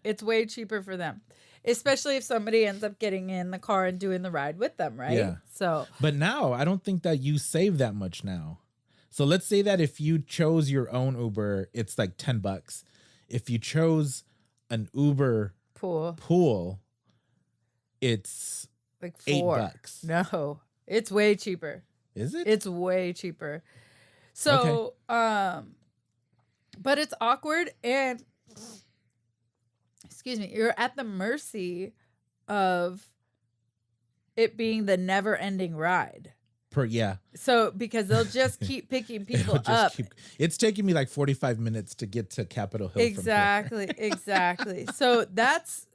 Speaker 2: It's way cheaper for them, especially if somebody ends up getting in the car and doing the ride with them, right?
Speaker 1: Yeah.
Speaker 2: So,
Speaker 1: But now I don't think that you save that much now. So let's say that if you chose your own Uber, it's like $10. If you chose an Uber pool, it's
Speaker 2: like $4.
Speaker 1: $8.
Speaker 2: No, it's way cheaper.
Speaker 1: Is it?
Speaker 2: It's way cheaper. So, but it's awkward and, excuse me, you're at the mercy of it being the never-ending ride. So, because they'll just keep picking people up.
Speaker 1: It's taking me like 45 minutes to get to Capitol Hill.
Speaker 2: Exactly. So that's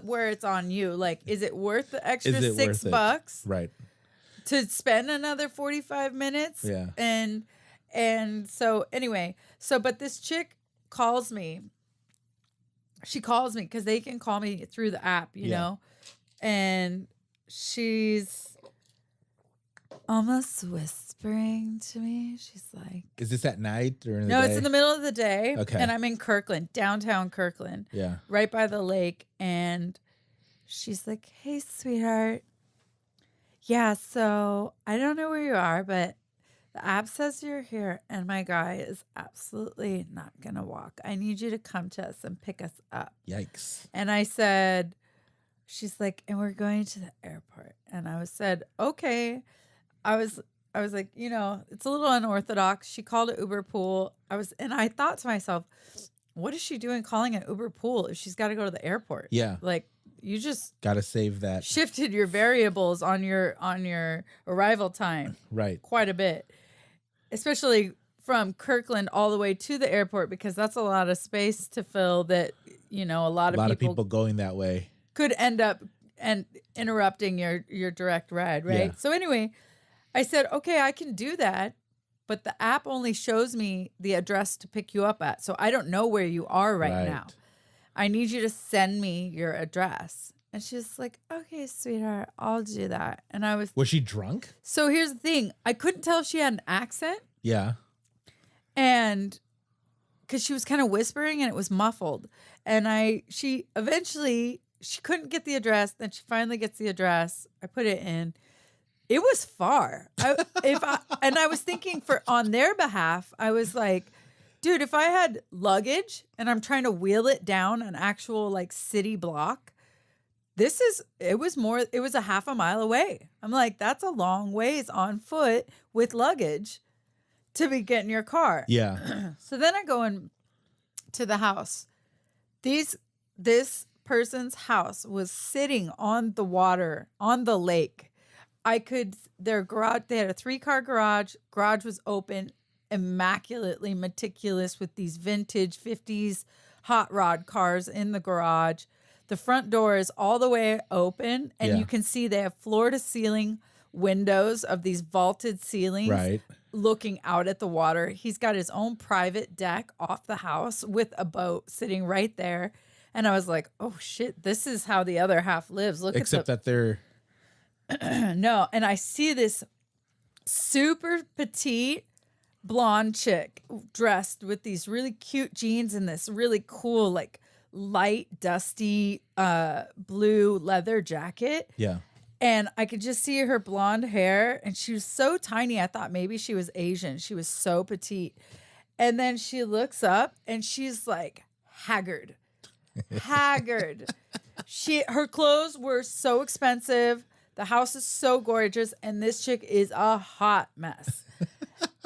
Speaker 2: where it's on you. Like, is it worth the extra $6?
Speaker 1: Right.
Speaker 2: To spend another 45 minutes?
Speaker 1: Yeah.
Speaker 2: And so anyway, but this chick calls me. She calls me because they can call me through the app, you know, and she's almost whispering to me. She's like,
Speaker 1: is this at night or in the
Speaker 2: No,
Speaker 1: day?
Speaker 2: it's in the middle of the day.
Speaker 1: Okay.
Speaker 2: And I'm in Kirkland, downtown Kirkland.
Speaker 1: Yeah.
Speaker 2: Right by the lake. And she's like, hey, sweetheart. Yeah, so I don't know where you are, but the app says you're here, and my guy is absolutely not going to walk. I need you to come to us and pick us up.
Speaker 1: Yikes.
Speaker 2: And I said, she's like, and we're going to the airport. And I said, okay. I was like, you know, it's a little unorthodox. She called it Uber pool. And I thought to myself, what is she doing calling an Uber pool if she's got to go to the airport?
Speaker 1: Yeah.
Speaker 2: Like, you just
Speaker 1: got to save that.
Speaker 2: Shifted your variables on your arrival time.
Speaker 1: Right.
Speaker 2: Quite a bit. Especially from Kirkland all the way to the airport, because that's a lot of space to fill that, you know, a lot of people
Speaker 1: going that way
Speaker 2: could end up and interrupting your direct ride, right?
Speaker 1: Yeah.
Speaker 2: So anyway, I said, okay, I can do that, but the app only shows me the address to pick you up at. So I don't know where you are right now. I need you to send me your address. And she's like, okay, sweetheart, I'll do that. And
Speaker 1: Was she drunk?
Speaker 2: So here's the thing. I couldn't tell if she had an accent.
Speaker 1: Yeah.
Speaker 2: And because she was kind of whispering and it was muffled. And she couldn't get the address. Then she finally gets the address. I put it in. It was far. And I was thinking on their behalf, I was like, dude, if I had luggage and I'm trying to wheel it down an actual like city block, it was a half a mile away. I'm like, that's a long ways on foot with luggage to be getting your car.
Speaker 1: Yeah.
Speaker 2: So then I go in to the house. This person's house was sitting on the water, on the lake. Their garage, they had a 3-car garage. Garage was open, immaculately meticulous with these vintage 50s hot rod cars in the garage. The front door is all the way open, and you can see they have floor to ceiling windows of these vaulted ceilings looking out at the water. He's got his own private deck off the house with a boat sitting right there. And I was like, oh shit, this is how the other half lives.
Speaker 1: Except that they're
Speaker 2: no, and I see this super petite blonde chick dressed with these really cute jeans and this really cool, like light, dusty blue leather jacket.
Speaker 1: Yeah.
Speaker 2: And I could just see her blonde hair, and she was so tiny. I thought maybe she was Asian. She was so petite. And then she looks up and she's like haggard. Her clothes were so expensive. The house is so gorgeous, and this chick is a hot mess.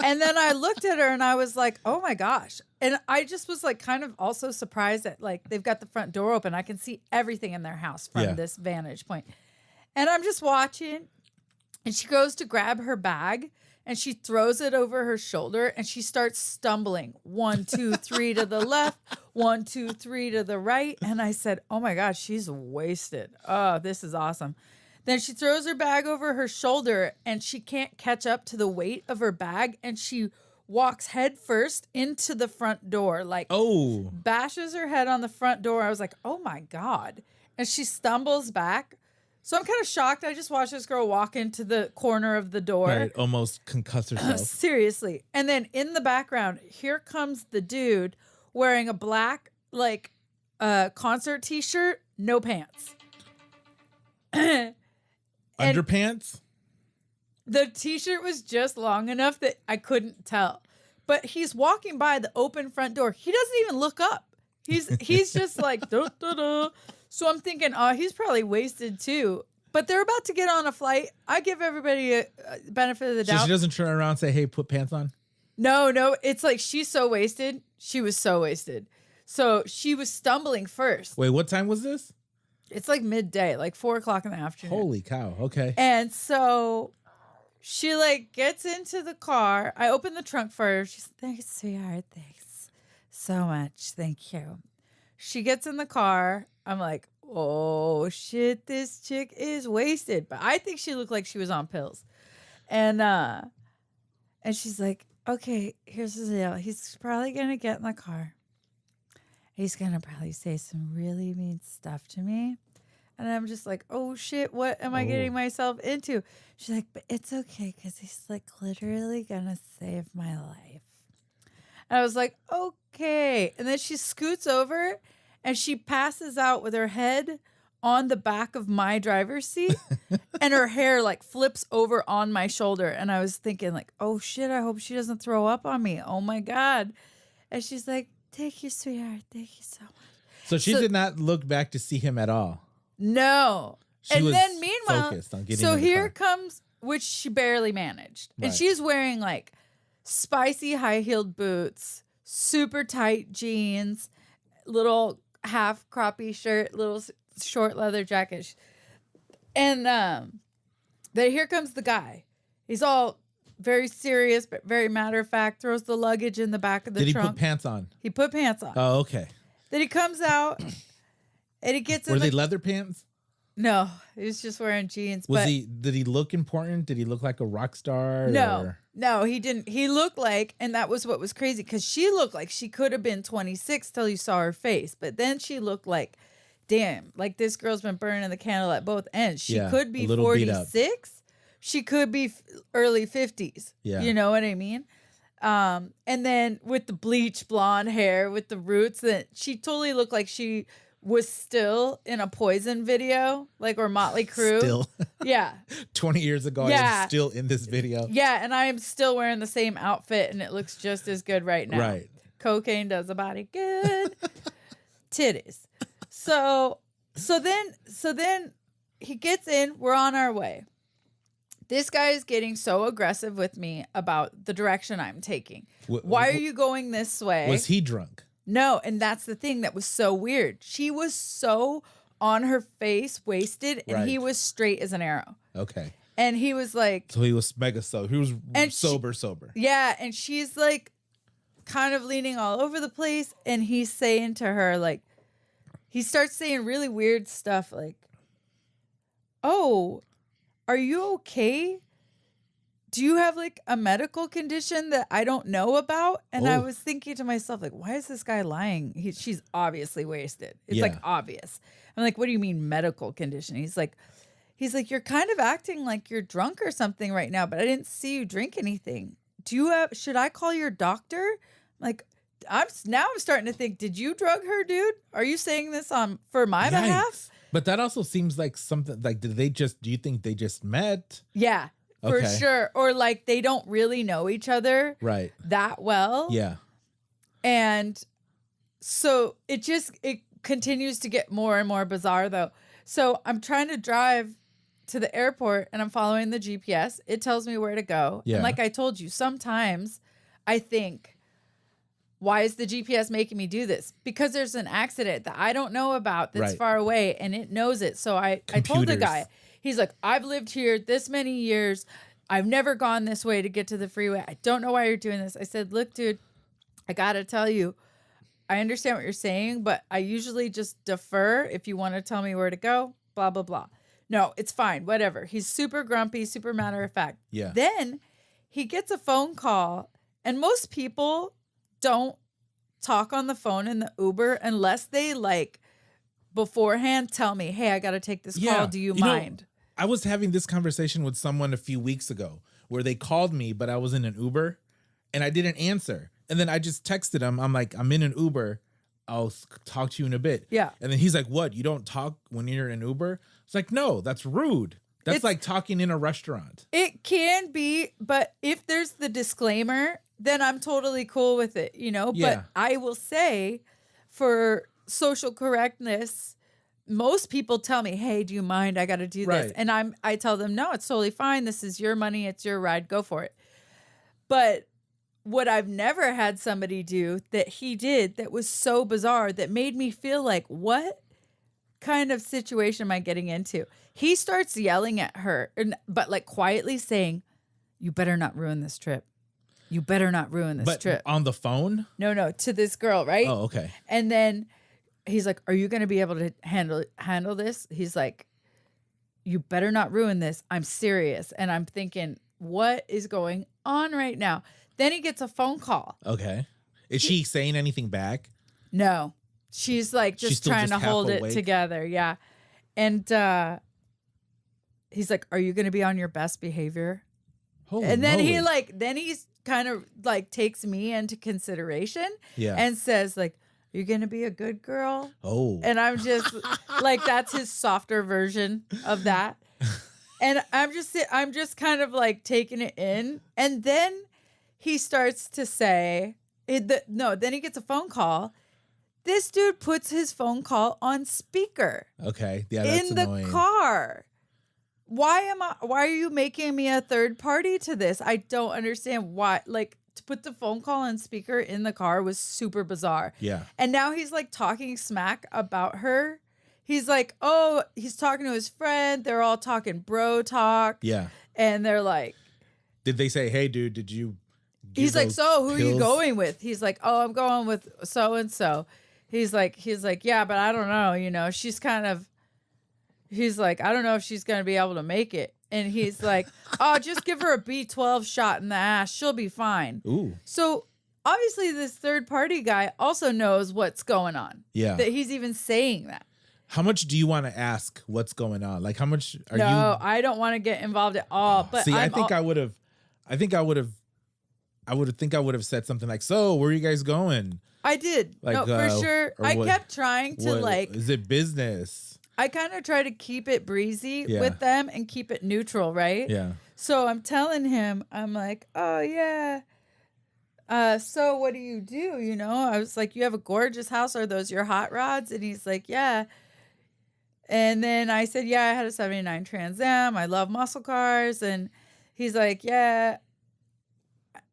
Speaker 2: And then I looked at her and I was like, oh my gosh. And I just was like kind of also surprised that like they've got the front door open. I can see everything in their house from this vantage point. And I'm just watching, and she goes to grab her bag, and she throws it over her shoulder and she starts stumbling. 1, 2, 3 to the left, 1, 2, 3 to the right. And I said, oh my God, she's wasted. Oh, this is awesome. Then she throws her bag over her shoulder and she can't catch up to the weight of her bag. And she walks head first into the front door, like bashes her head on the front door. I was like, oh my God. And she stumbles back. So I'm kind of shocked. I just watched this girl walk into the corner of the door.
Speaker 1: Right, almost concuss herself.
Speaker 2: Seriously. And then in the background, here comes the dude wearing a black, like, concert t-shirt, no pants.
Speaker 1: Underpants?
Speaker 2: The t-shirt was just long enough that I couldn't tell. But he's walking by the open front door. He doesn't even look up. He's just like, duh, duh, duh. So I'm thinking, oh, he's probably wasted too. But they're about to get on a flight. I give everybody a benefit of the doubt.
Speaker 1: So she doesn't turn around and say, hey, put pants on?
Speaker 2: No. It's like she's so wasted. She was so wasted. So she was stumbling first.
Speaker 1: Wait, what time was this?
Speaker 2: It's like midday, like 4:00 in the afternoon.
Speaker 1: Holy cow. Okay.
Speaker 2: And so she like gets into the car. I open the trunk for her. She's like, thanks, sweetheart. Thanks so much. Thank you. She gets in the car. I'm like, oh shit, this chick is wasted. But I think she looked like she was on pills. And she's like, okay, here's the deal. He's probably gonna get in the car. He's gonna probably say some really mean stuff to me. And I'm just like, oh shit, what am I getting myself into? She's like, but it's okay, because he's like literally gonna save my life. And I was like, okay. And then she scoots over and she passes out with her head on the back of my driver's seat and her hair like flips over on my shoulder. And I was thinking like, oh shit, I hope she doesn't throw up on me. Oh my God. And she's like, thank you, sweetheart. Thank you so much.
Speaker 1: So she did not look back to see him at all.
Speaker 2: No.
Speaker 1: She
Speaker 2: and
Speaker 1: was
Speaker 2: then meanwhile,
Speaker 1: focused on getting
Speaker 2: so
Speaker 1: in the
Speaker 2: here
Speaker 1: car.
Speaker 2: comes, which she barely managed. And
Speaker 1: Right.
Speaker 2: she's wearing like spicy high-heeled boots, super tight jeans, little half croppy shirt, little short leather jacket. And then here comes the guy. He's all very serious, but very matter of fact, throws the luggage in the back of the
Speaker 1: Did he
Speaker 2: trunk.
Speaker 1: put pants on?
Speaker 2: He put pants on.
Speaker 1: Oh, okay.
Speaker 2: Then he comes out and he gets
Speaker 1: Were
Speaker 2: in
Speaker 1: they leather pants?
Speaker 2: No, he was just wearing jeans.
Speaker 1: Did he look important? Did he look like a rock star?
Speaker 2: No, he didn't. He looked like, and that was what was crazy, because she looked like she could have been 26 till you saw her face. But then she looked like, damn, like this girl's been burning the candle at both ends. She could be 46. She could be early 50s.
Speaker 1: Yeah.
Speaker 2: You know what I mean? And then with the bleach blonde hair, with the roots, that she totally looked like she was still in a Poison video, like, or Motley Crue.
Speaker 1: Still.
Speaker 2: Yeah.
Speaker 1: 20 years ago, I am still in this video.
Speaker 2: Yeah, and I am still wearing the same outfit, and it looks just as good right now.
Speaker 1: Right.
Speaker 2: Cocaine does a body good. Titties. So then he gets in, we're on our way. This guy is getting so aggressive with me about the direction I'm taking. Why are you going this way?
Speaker 1: Was he drunk?
Speaker 2: No, and that's the thing that was so weird. She was so on her face, wasted, and he was straight as an arrow.
Speaker 1: Okay.
Speaker 2: And he was like...
Speaker 1: So he was mega sober. He was sober.
Speaker 2: Yeah, and she's like kind of leaning all over the place, and he's saying to her, like... He starts saying really weird stuff like, oh, are you okay? Do you have like a medical condition that I don't know about? And I was thinking to myself, like, why is this guy lying? She's obviously wasted. It's like obvious. I'm like, what do you mean medical condition? He's like, you're kind of acting like you're drunk or something right now, but I didn't see you drink anything. Should I call your doctor? I'm like, I'm starting to think, did you drug her, dude? Are you saying this for my behalf?
Speaker 1: But that also seems like something like, do you think they just met?
Speaker 2: Yeah. For sure. Or like they don't really know each other that well.
Speaker 1: Yeah.
Speaker 2: And so it continues to get more and more bizarre though. So I'm trying to drive to the airport and I'm following the GPS. It tells me where to go.
Speaker 1: Yeah.
Speaker 2: And like I told you, sometimes I think, why is the GPS making me do this? Because there's an accident that I don't know about that's far away and it knows it. So I told the guy, he's like, I've lived here this many years. I've never gone this way to get to the freeway. I don't know why you're doing this. I said, look, dude, I got to tell you, I understand what you're saying, but I usually just defer if you want to tell me where to go, blah, blah, blah. No, it's fine. Whatever. He's super grumpy, super matter of fact.
Speaker 1: Yeah.
Speaker 2: Then he gets a phone call, and most people don't talk on the phone in the Uber unless they like beforehand tell me, hey, I got to take this call. Do you mind?
Speaker 1: I was having this conversation with someone a few weeks ago where they called me, but I was in an Uber and I didn't answer. And then I just texted him. I'm like, I'm in an Uber. I'll talk to you in a bit.
Speaker 2: Yeah.
Speaker 1: And then he's like, what? You don't talk when you're in Uber? It's like, no, that's rude. It's like talking in a restaurant.
Speaker 2: It can be, but if there's the disclaimer, then I'm totally cool with it,
Speaker 1: Yeah.
Speaker 2: But I will say for social correctness, most people tell me, hey, do you mind? I got to do this.
Speaker 1: Right.
Speaker 2: And I tell them, no, it's totally fine. This is your money. It's your ride. Go for it. But what I've never had somebody do that he did that was so bizarre that made me feel like, what kind of situation am I getting into? He starts yelling at her, but like quietly saying, you better not ruin this trip. You better not ruin this trip.
Speaker 1: On the phone?
Speaker 2: No, to this girl, right?
Speaker 1: Oh, okay.
Speaker 2: And then he's like, are you going to be able to handle this? He's like, you better not ruin this. I'm serious. And I'm thinking, what is going on right now? Then he gets a phone call.
Speaker 1: Okay. Is she saying anything back?
Speaker 2: No. She's like
Speaker 1: She's
Speaker 2: just
Speaker 1: still
Speaker 2: trying
Speaker 1: just
Speaker 2: to hold
Speaker 1: half
Speaker 2: it
Speaker 1: awake?
Speaker 2: together. Yeah. And he's like, are you going to be on your best behavior?
Speaker 1: Holy
Speaker 2: And then
Speaker 1: moly.
Speaker 2: he's kind of like takes me into consideration
Speaker 1: Yeah.
Speaker 2: and says like, are you going to be a good girl?
Speaker 1: Oh.
Speaker 2: And I'm just like, that's his softer version of that. And I'm just kind of like taking it in. And then he starts to say, then he gets a phone call. This dude puts his phone call on speaker
Speaker 1: Okay. Yeah, that's
Speaker 2: in
Speaker 1: annoying.
Speaker 2: the car. Why are you making me a third party to this? I don't understand why. Like, to put the phone call on speaker in the car was super bizarre.
Speaker 1: Yeah.
Speaker 2: And now he's like talking smack about her. He's like, oh, he's talking to his friend. They're all talking bro talk.
Speaker 1: Yeah.
Speaker 2: And they're like,
Speaker 1: Did they say, hey, dude, did you give
Speaker 2: he's like,
Speaker 1: those
Speaker 2: so who are you
Speaker 1: pills?
Speaker 2: going with? He's like, oh, I'm going with so-and-so. He's like, yeah, but I don't know. She's kind of, he's like, I don't know if she's going to be able to make it. And he's like, oh, just give her a B12 shot in the ass. She'll be fine.
Speaker 1: Ooh.
Speaker 2: So obviously this third party guy also knows what's going on.
Speaker 1: Yeah.
Speaker 2: That he's even saying that.
Speaker 1: How much do you want to ask what's going on? Like, how much are you?
Speaker 2: No, I don't want to get involved at all. But
Speaker 1: See, I think I would have said something like, so where are you guys going?
Speaker 2: I did.
Speaker 1: Like,
Speaker 2: no, for sure.
Speaker 1: or
Speaker 2: I
Speaker 1: what-
Speaker 2: kept trying to
Speaker 1: What, is it business?
Speaker 2: I kind of try to keep it breezy
Speaker 1: Yeah.
Speaker 2: with them and keep it neutral, right?
Speaker 1: Yeah.
Speaker 2: So I'm telling him, I'm like, oh, yeah. So what do? I was like, you have a gorgeous house. Are those your hot rods? And he's like, yeah. And then I said, yeah, I had a 79 Trans Am. I love muscle cars. And he's like, yeah,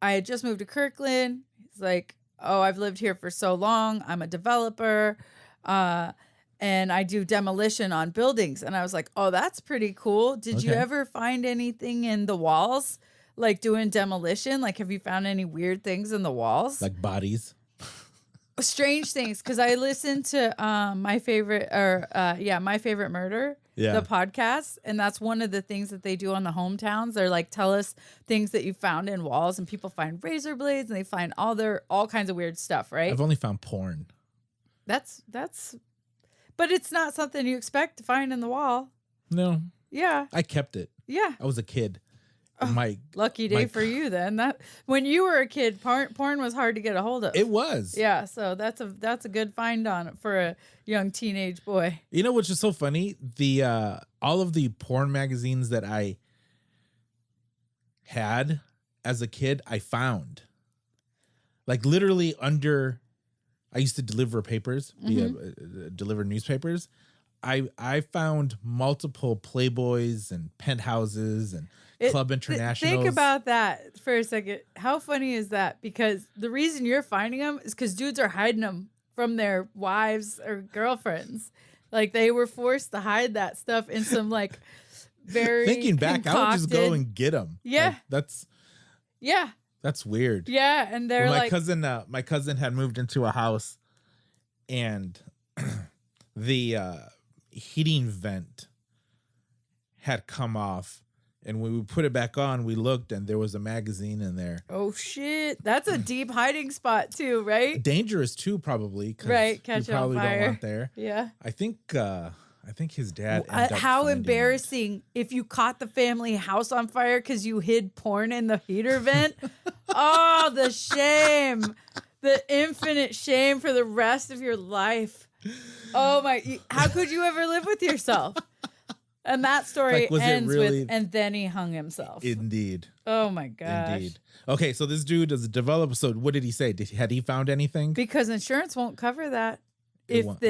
Speaker 2: I had just moved to Kirkland. He's like, oh, I've lived here for so long. I'm a developer. And I do demolition on buildings. And I was like, oh, that's pretty cool. Did you
Speaker 1: Okay.
Speaker 2: ever find anything in the walls? Like doing demolition? Like, have you found any weird things in the walls?
Speaker 1: Like bodies?
Speaker 2: Strange things. Because I listened to My Favorite Murder,
Speaker 1: Yeah.
Speaker 2: the podcast. And that's one of the things that they do on the hometowns. They're like, tell us things that you found in walls. And people find razor blades and they find all kinds of weird stuff, right?
Speaker 1: I've only found porn.
Speaker 2: That's but it's not something you expect to find in the wall.
Speaker 1: No,
Speaker 2: Yeah.
Speaker 1: I kept it.
Speaker 2: Yeah.
Speaker 1: I was a kid.
Speaker 2: Lucky day for you then. That when you were a kid, porn was hard to get a hold of.
Speaker 1: It was.
Speaker 2: Yeah, so that's a good find on it for a young teenage boy.
Speaker 1: You know what's just so funny? The all of the porn magazines that I had as a kid, I found. Like literally under, I used to deliver papers, deliver newspapers. I found multiple Playboys and Penthouses and Club Internationals.
Speaker 2: Think about that for a second. How funny is that? Because the reason you're finding them is because dudes are hiding them from their wives or girlfriends. Like they were forced to hide that stuff in some like very
Speaker 1: thinking back, I would just go
Speaker 2: concocted.
Speaker 1: and get them.
Speaker 2: Yeah.
Speaker 1: Like, that's weird.
Speaker 2: Yeah, and they're
Speaker 1: Well,
Speaker 2: like,
Speaker 1: my cousin had moved into a house, and the heating vent had come off, and when we put it back on, we looked, and there was a magazine in there.
Speaker 2: oh shit, that's a deep hiding spot too, right?
Speaker 1: Dangerous too, probably. 'Cause
Speaker 2: Right,
Speaker 1: you
Speaker 2: catch on
Speaker 1: probably
Speaker 2: fire.
Speaker 1: don't want there.
Speaker 2: Yeah.
Speaker 1: I think his dad. ended up
Speaker 2: How
Speaker 1: finding
Speaker 2: embarrassing if you caught the family house on fire because you hid porn in the heater vent. Oh, the shame, the infinite shame for the rest of your life. Oh my, how could you ever live with yourself? And that story
Speaker 1: Like, was it
Speaker 2: ends
Speaker 1: really-
Speaker 2: with, and then he hung himself.
Speaker 1: Indeed.
Speaker 2: Oh my gosh.
Speaker 1: Indeed. Okay, so this dude does a developer. So what did he say? Had he found anything?
Speaker 2: Because insurance won't cover that.
Speaker 1: It
Speaker 2: If
Speaker 1: won't.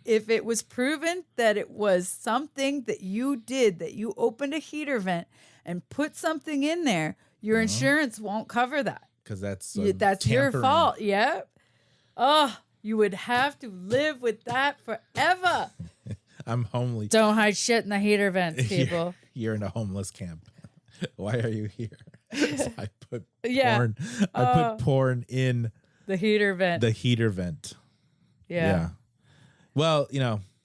Speaker 2: if it was proven that it was something that you did, that you opened a heater vent and put something in there, your insurance won't cover that.
Speaker 1: Because that's
Speaker 2: That's your
Speaker 1: tampering.
Speaker 2: fault. Yep. Oh, you would have to live with that forever.
Speaker 1: I'm homely.
Speaker 2: Don't hide shit in the heater vents, people.
Speaker 1: You're in a homeless camp. Why are you here? So I put
Speaker 2: Yeah.
Speaker 1: porn. I put porn in
Speaker 2: The heater vent.
Speaker 1: the heater vent.
Speaker 2: yeah.
Speaker 1: Well,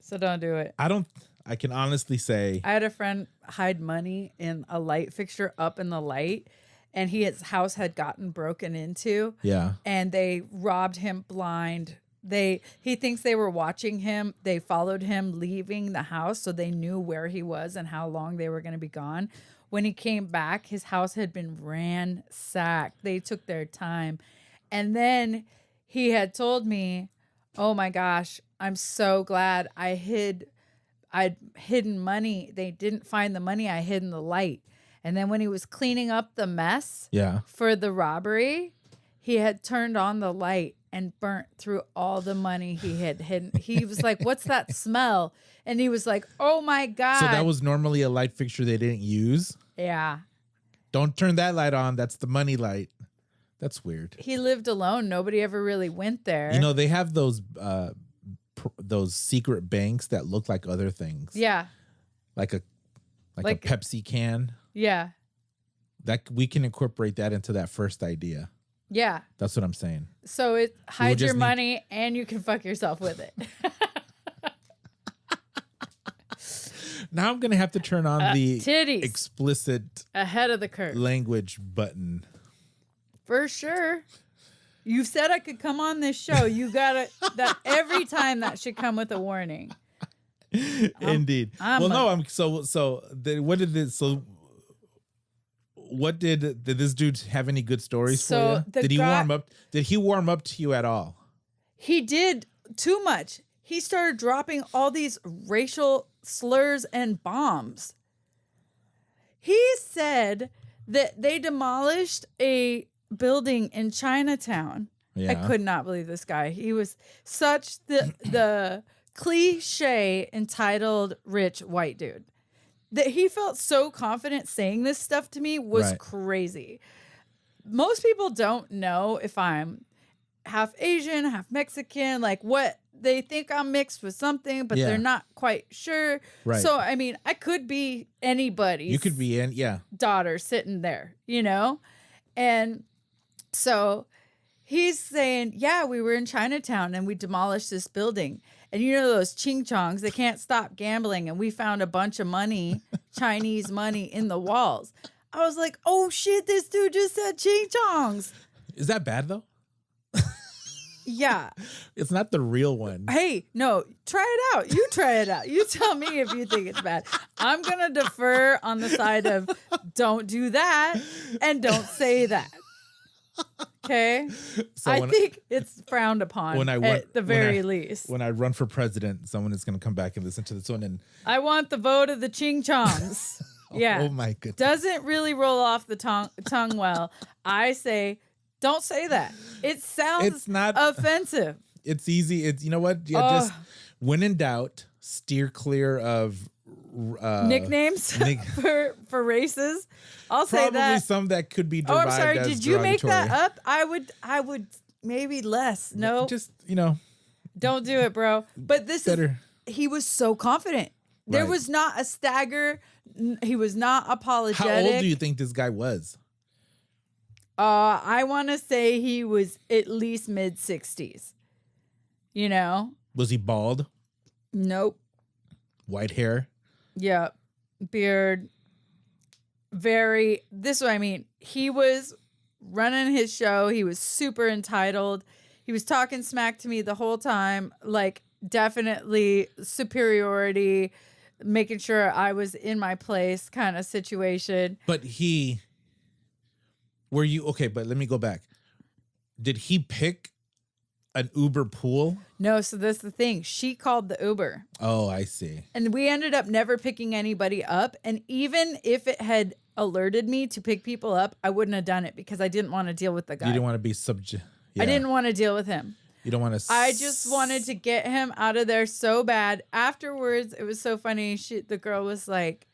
Speaker 2: So don't do it.
Speaker 1: I can honestly say,
Speaker 2: I had a friend hide money in a light fixture up in the light, and his house had gotten broken into.
Speaker 1: yeah.
Speaker 2: And they robbed him blind. He thinks they were watching him. They followed him leaving the house, so they knew where he was and how long they were going to be gone. When he came back, his house had been ransacked. They took their time. And then he had told me, "Oh my gosh, I'm so glad I'd hidden money. They didn't find the money I hid in the light." And then when he was cleaning up the mess
Speaker 1: Yeah.
Speaker 2: for the robbery, he had turned on the light and burnt through all the money he had hidden. He was like, "What's that smell?" And he was like, "Oh my God."
Speaker 1: So that was normally a light fixture they didn't use.
Speaker 2: Yeah.
Speaker 1: Don't turn that light on. That's the money light. That's weird.
Speaker 2: He lived alone. Nobody ever really went there.
Speaker 1: They have those secret banks that look like other things.
Speaker 2: Yeah.
Speaker 1: Like a
Speaker 2: Like-
Speaker 1: Pepsi can.
Speaker 2: Yeah.
Speaker 1: That we can incorporate that into that first idea.
Speaker 2: Yeah.
Speaker 1: That's what I'm saying.
Speaker 2: So it hide your
Speaker 1: just need-
Speaker 2: money and you can fuck yourself with it.
Speaker 1: Now I'm gonna have to turn on the
Speaker 2: titties.
Speaker 1: explicit
Speaker 2: Ahead of the curve.
Speaker 1: language button.
Speaker 2: For sure. You said I could come on this show. You gotta that every time that should come with a warning.
Speaker 1: Indeed. What did this dude have any good stories
Speaker 2: So
Speaker 1: for you?
Speaker 2: the
Speaker 1: Did he
Speaker 2: guy-
Speaker 1: warm up? Did he warm up to you at all?
Speaker 2: He did too much. He started dropping all these racial slurs and bombs. He said that they demolished a building in Chinatown.
Speaker 1: Yeah.
Speaker 2: I could not believe this guy. He was such the cliche entitled rich white dude. That he felt so confident saying this stuff to me was
Speaker 1: Right.
Speaker 2: crazy. Most people don't know if I'm half Asian, half Mexican, like what they think I'm mixed with something, but
Speaker 1: Yeah.
Speaker 2: they're not quite sure.
Speaker 1: Right.
Speaker 2: So, I mean, I could be anybody's
Speaker 1: You could be in, yeah.
Speaker 2: daughter sitting there, And so he's saying, yeah, we were in Chinatown and we demolished this building. And those ching chongs, they can't stop gambling. And we found a bunch of money, Chinese money in the walls. I was like, oh shit, this dude just said ching chongs.
Speaker 1: Is that bad though?
Speaker 2: Yeah.
Speaker 1: It's not the real one.
Speaker 2: Hey, no, try it out. You try it out. You tell me if you think it's bad. I'm going to defer on the side of don't do that and don't say that. Okay?
Speaker 1: So
Speaker 2: I think it's frowned upon at the very least.
Speaker 1: When I run for president, someone is going to come back and listen to this one. And
Speaker 2: I want the vote of the ching chongs. Yeah.
Speaker 1: Oh my goodness.
Speaker 2: Doesn't really roll off the tongue well. I say, don't say that. It sounds
Speaker 1: It's not-
Speaker 2: offensive.
Speaker 1: It's easy. It's, you know what? Yeah, just when in doubt, steer clear of
Speaker 2: Nicknames for races. I'll say
Speaker 1: probably
Speaker 2: that.
Speaker 1: some that could be
Speaker 2: Oh,
Speaker 1: derived
Speaker 2: I'm sorry.
Speaker 1: as
Speaker 2: Did you make that
Speaker 1: derogatory.
Speaker 2: up? I would maybe less. No,
Speaker 1: Just,
Speaker 2: don't do it, bro. But this
Speaker 1: better.
Speaker 2: he was so confident. There
Speaker 1: Right.
Speaker 2: was not a stagger, He was not apologetic.
Speaker 1: How old do you think this guy was?
Speaker 2: I want to say he was at least mid-60s. You know?
Speaker 1: Was he bald?
Speaker 2: Nope.
Speaker 1: White hair?
Speaker 2: Yeah. Beard. This is what I mean. He was running his show. He was super entitled. He was talking smack to me the whole time. Like, definitely superiority, making sure I was in my place kind of situation.
Speaker 1: But okay, but let me go back. Did he pick an Uber pool?
Speaker 2: No, so that's the thing. She called the Uber.
Speaker 1: Oh, I see.
Speaker 2: And we ended up never picking anybody up. And even if it had alerted me to pick people up, I wouldn't have done it because I didn't want to deal with the guy.
Speaker 1: You didn't want to be
Speaker 2: I didn't want to deal with him.
Speaker 1: You don't want to.
Speaker 2: I just wanted to get him out of there so bad. Afterwards, it was so funny. The girl was like,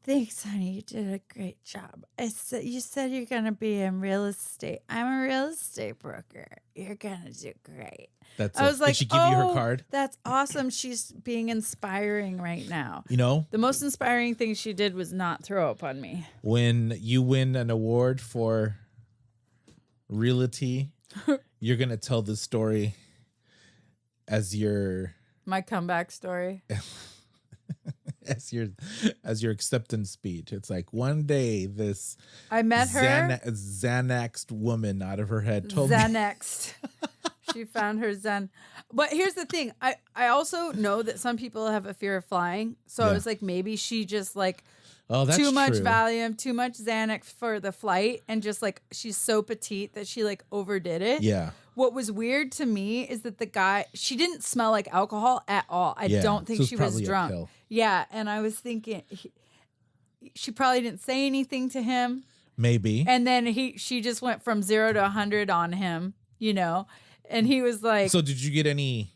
Speaker 2: "Thanks, honey. You did a great job. You said you're going to be in real estate. I'm a real estate broker. You're going to do great." I was like,
Speaker 1: did she give you her card?
Speaker 2: That's awesome. She's being inspiring right now.
Speaker 1: You know?
Speaker 2: The most inspiring thing she did was not throw up on me.
Speaker 1: When you win an award for realty, you're going to tell this story as
Speaker 2: my comeback story.
Speaker 1: as your acceptance speech. It's like, one day this
Speaker 2: I met her
Speaker 1: Xanaxed woman out of her head told
Speaker 2: Xanaxed. She found her Zen. But here's the thing. I also know that some people have a fear of flying. So I was like, maybe she just like too much Valium, too much Xanax for the flight. And just like, she's so petite that she like overdid it.
Speaker 1: Yeah.
Speaker 2: What was weird to me is that she didn't smell like alcohol at all. I don't think she was drunk. Yeah. And I was thinking she probably didn't say anything to him.
Speaker 1: Maybe.
Speaker 2: And then she just went from 0 to 100 on him, you know? And he was like...
Speaker 1: So did you get any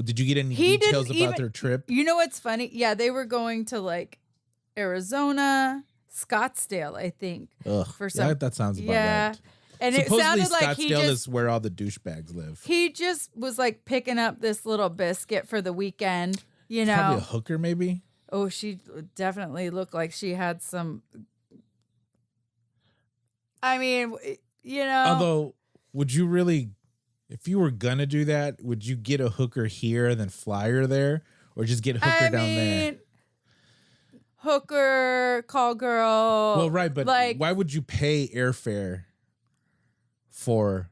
Speaker 1: details about their trip?
Speaker 2: You know what's funny? Yeah, they were going to like Arizona, Scottsdale, I think.
Speaker 1: Ugh, that sounds about right.
Speaker 2: And
Speaker 1: supposedly
Speaker 2: it sounded like
Speaker 1: Scottsdale is where all the douchebags live.
Speaker 2: He just was like picking up this little biscuit for the weekend, you know?
Speaker 1: Probably a hooker, maybe?
Speaker 2: Oh, she definitely looked like she had some... I mean, you know...
Speaker 1: Although, would you really... If you were gonna do that, would you get a hooker here and then fly her there, or just get a hooker down there?
Speaker 2: Hooker, call girl.
Speaker 1: Well, right, but like, why would you pay airfare for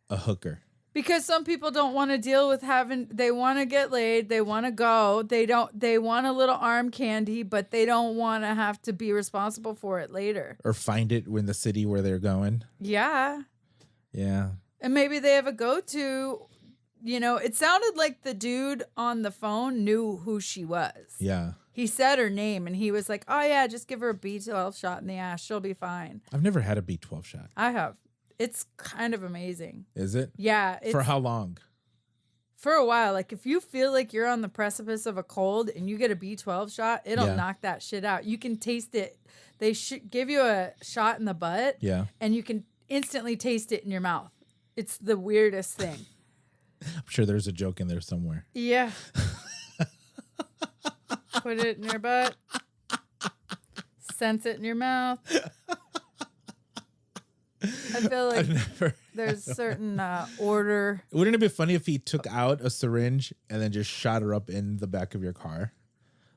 Speaker 1: a hooker?
Speaker 2: Because some people don't want to deal with they want to get laid, they want to go, they want a little arm candy, but they don't want to have to be responsible for it later.
Speaker 1: Or find it in the city where they're going.
Speaker 2: Yeah.
Speaker 1: Yeah.
Speaker 2: And maybe they have a go-to, you know, it sounded like the dude on the phone knew who she was.
Speaker 1: Yeah.
Speaker 2: He said her name and he was like, "Oh yeah, just give her a B12 shot in the ass. She'll be fine."
Speaker 1: I've never had a B12 shot.
Speaker 2: I have. It's kind of amazing.
Speaker 1: Is it?
Speaker 2: Yeah.
Speaker 1: For how long?
Speaker 2: For a while. Like if you feel like you're on the precipice of a cold and you get a B12 shot, it'll knock that shit out. You can taste it. They should give you a shot in the butt.
Speaker 1: Yeah.
Speaker 2: And you can instantly taste it in your mouth. It's the weirdest thing.
Speaker 1: I'm sure there's a joke in there somewhere.
Speaker 2: Yeah. Put it in your butt. Sense it in your mouth. I feel like there's certain order.
Speaker 1: Wouldn't it be funny if he took out a syringe and then just shot her up in the back of your car?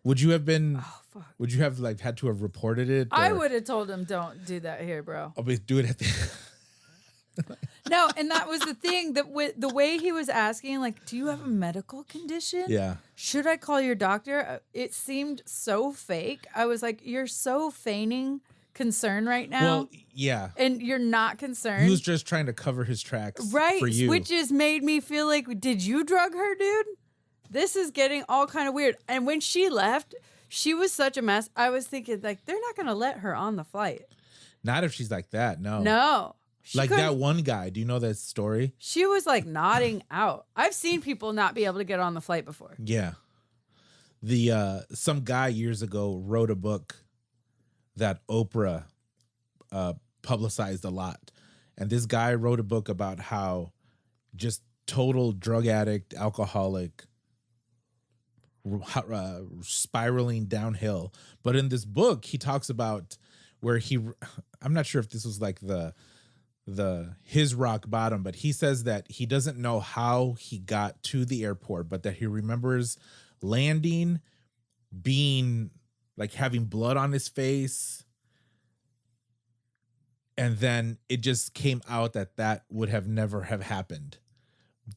Speaker 1: Would you have been? Oh, fuck. Would you have like had to have reported it?
Speaker 2: I would have told him, "Don't do that here, bro."
Speaker 1: I'll do it at the.
Speaker 2: No, and that was the thing, that the way he was asking, like, "Do you have a medical condition?
Speaker 1: Yeah.
Speaker 2: Should I call your doctor?" It seemed so fake. I was like, "You're so feigning concern right now."
Speaker 1: Well, yeah.
Speaker 2: And you're not concerned.
Speaker 1: He was just trying to cover his tracks,
Speaker 2: right?
Speaker 1: For you.
Speaker 2: Which just made me feel like, did you drug her, dude? This is getting all kind of weird. And when she left, she was such a mess. I was thinking, like, they're not going to let her on the flight.
Speaker 1: Not if she's like that. No.
Speaker 2: No.
Speaker 1: Like that one guy. Do you know that story?
Speaker 2: She was like nodding out. I've seen people not be able to get on the flight before.
Speaker 1: Yeah. Some guy years ago wrote a book that Oprah publicized a lot. And this guy wrote a book about how just total drug addict, alcoholic, spiraling downhill. But in this book, he talks about where I'm not sure if this was like his rock bottom, but he says that he doesn't know how he got to the airport, but that he remembers landing, being like having blood on his face. And then it just came out that would have never have happened.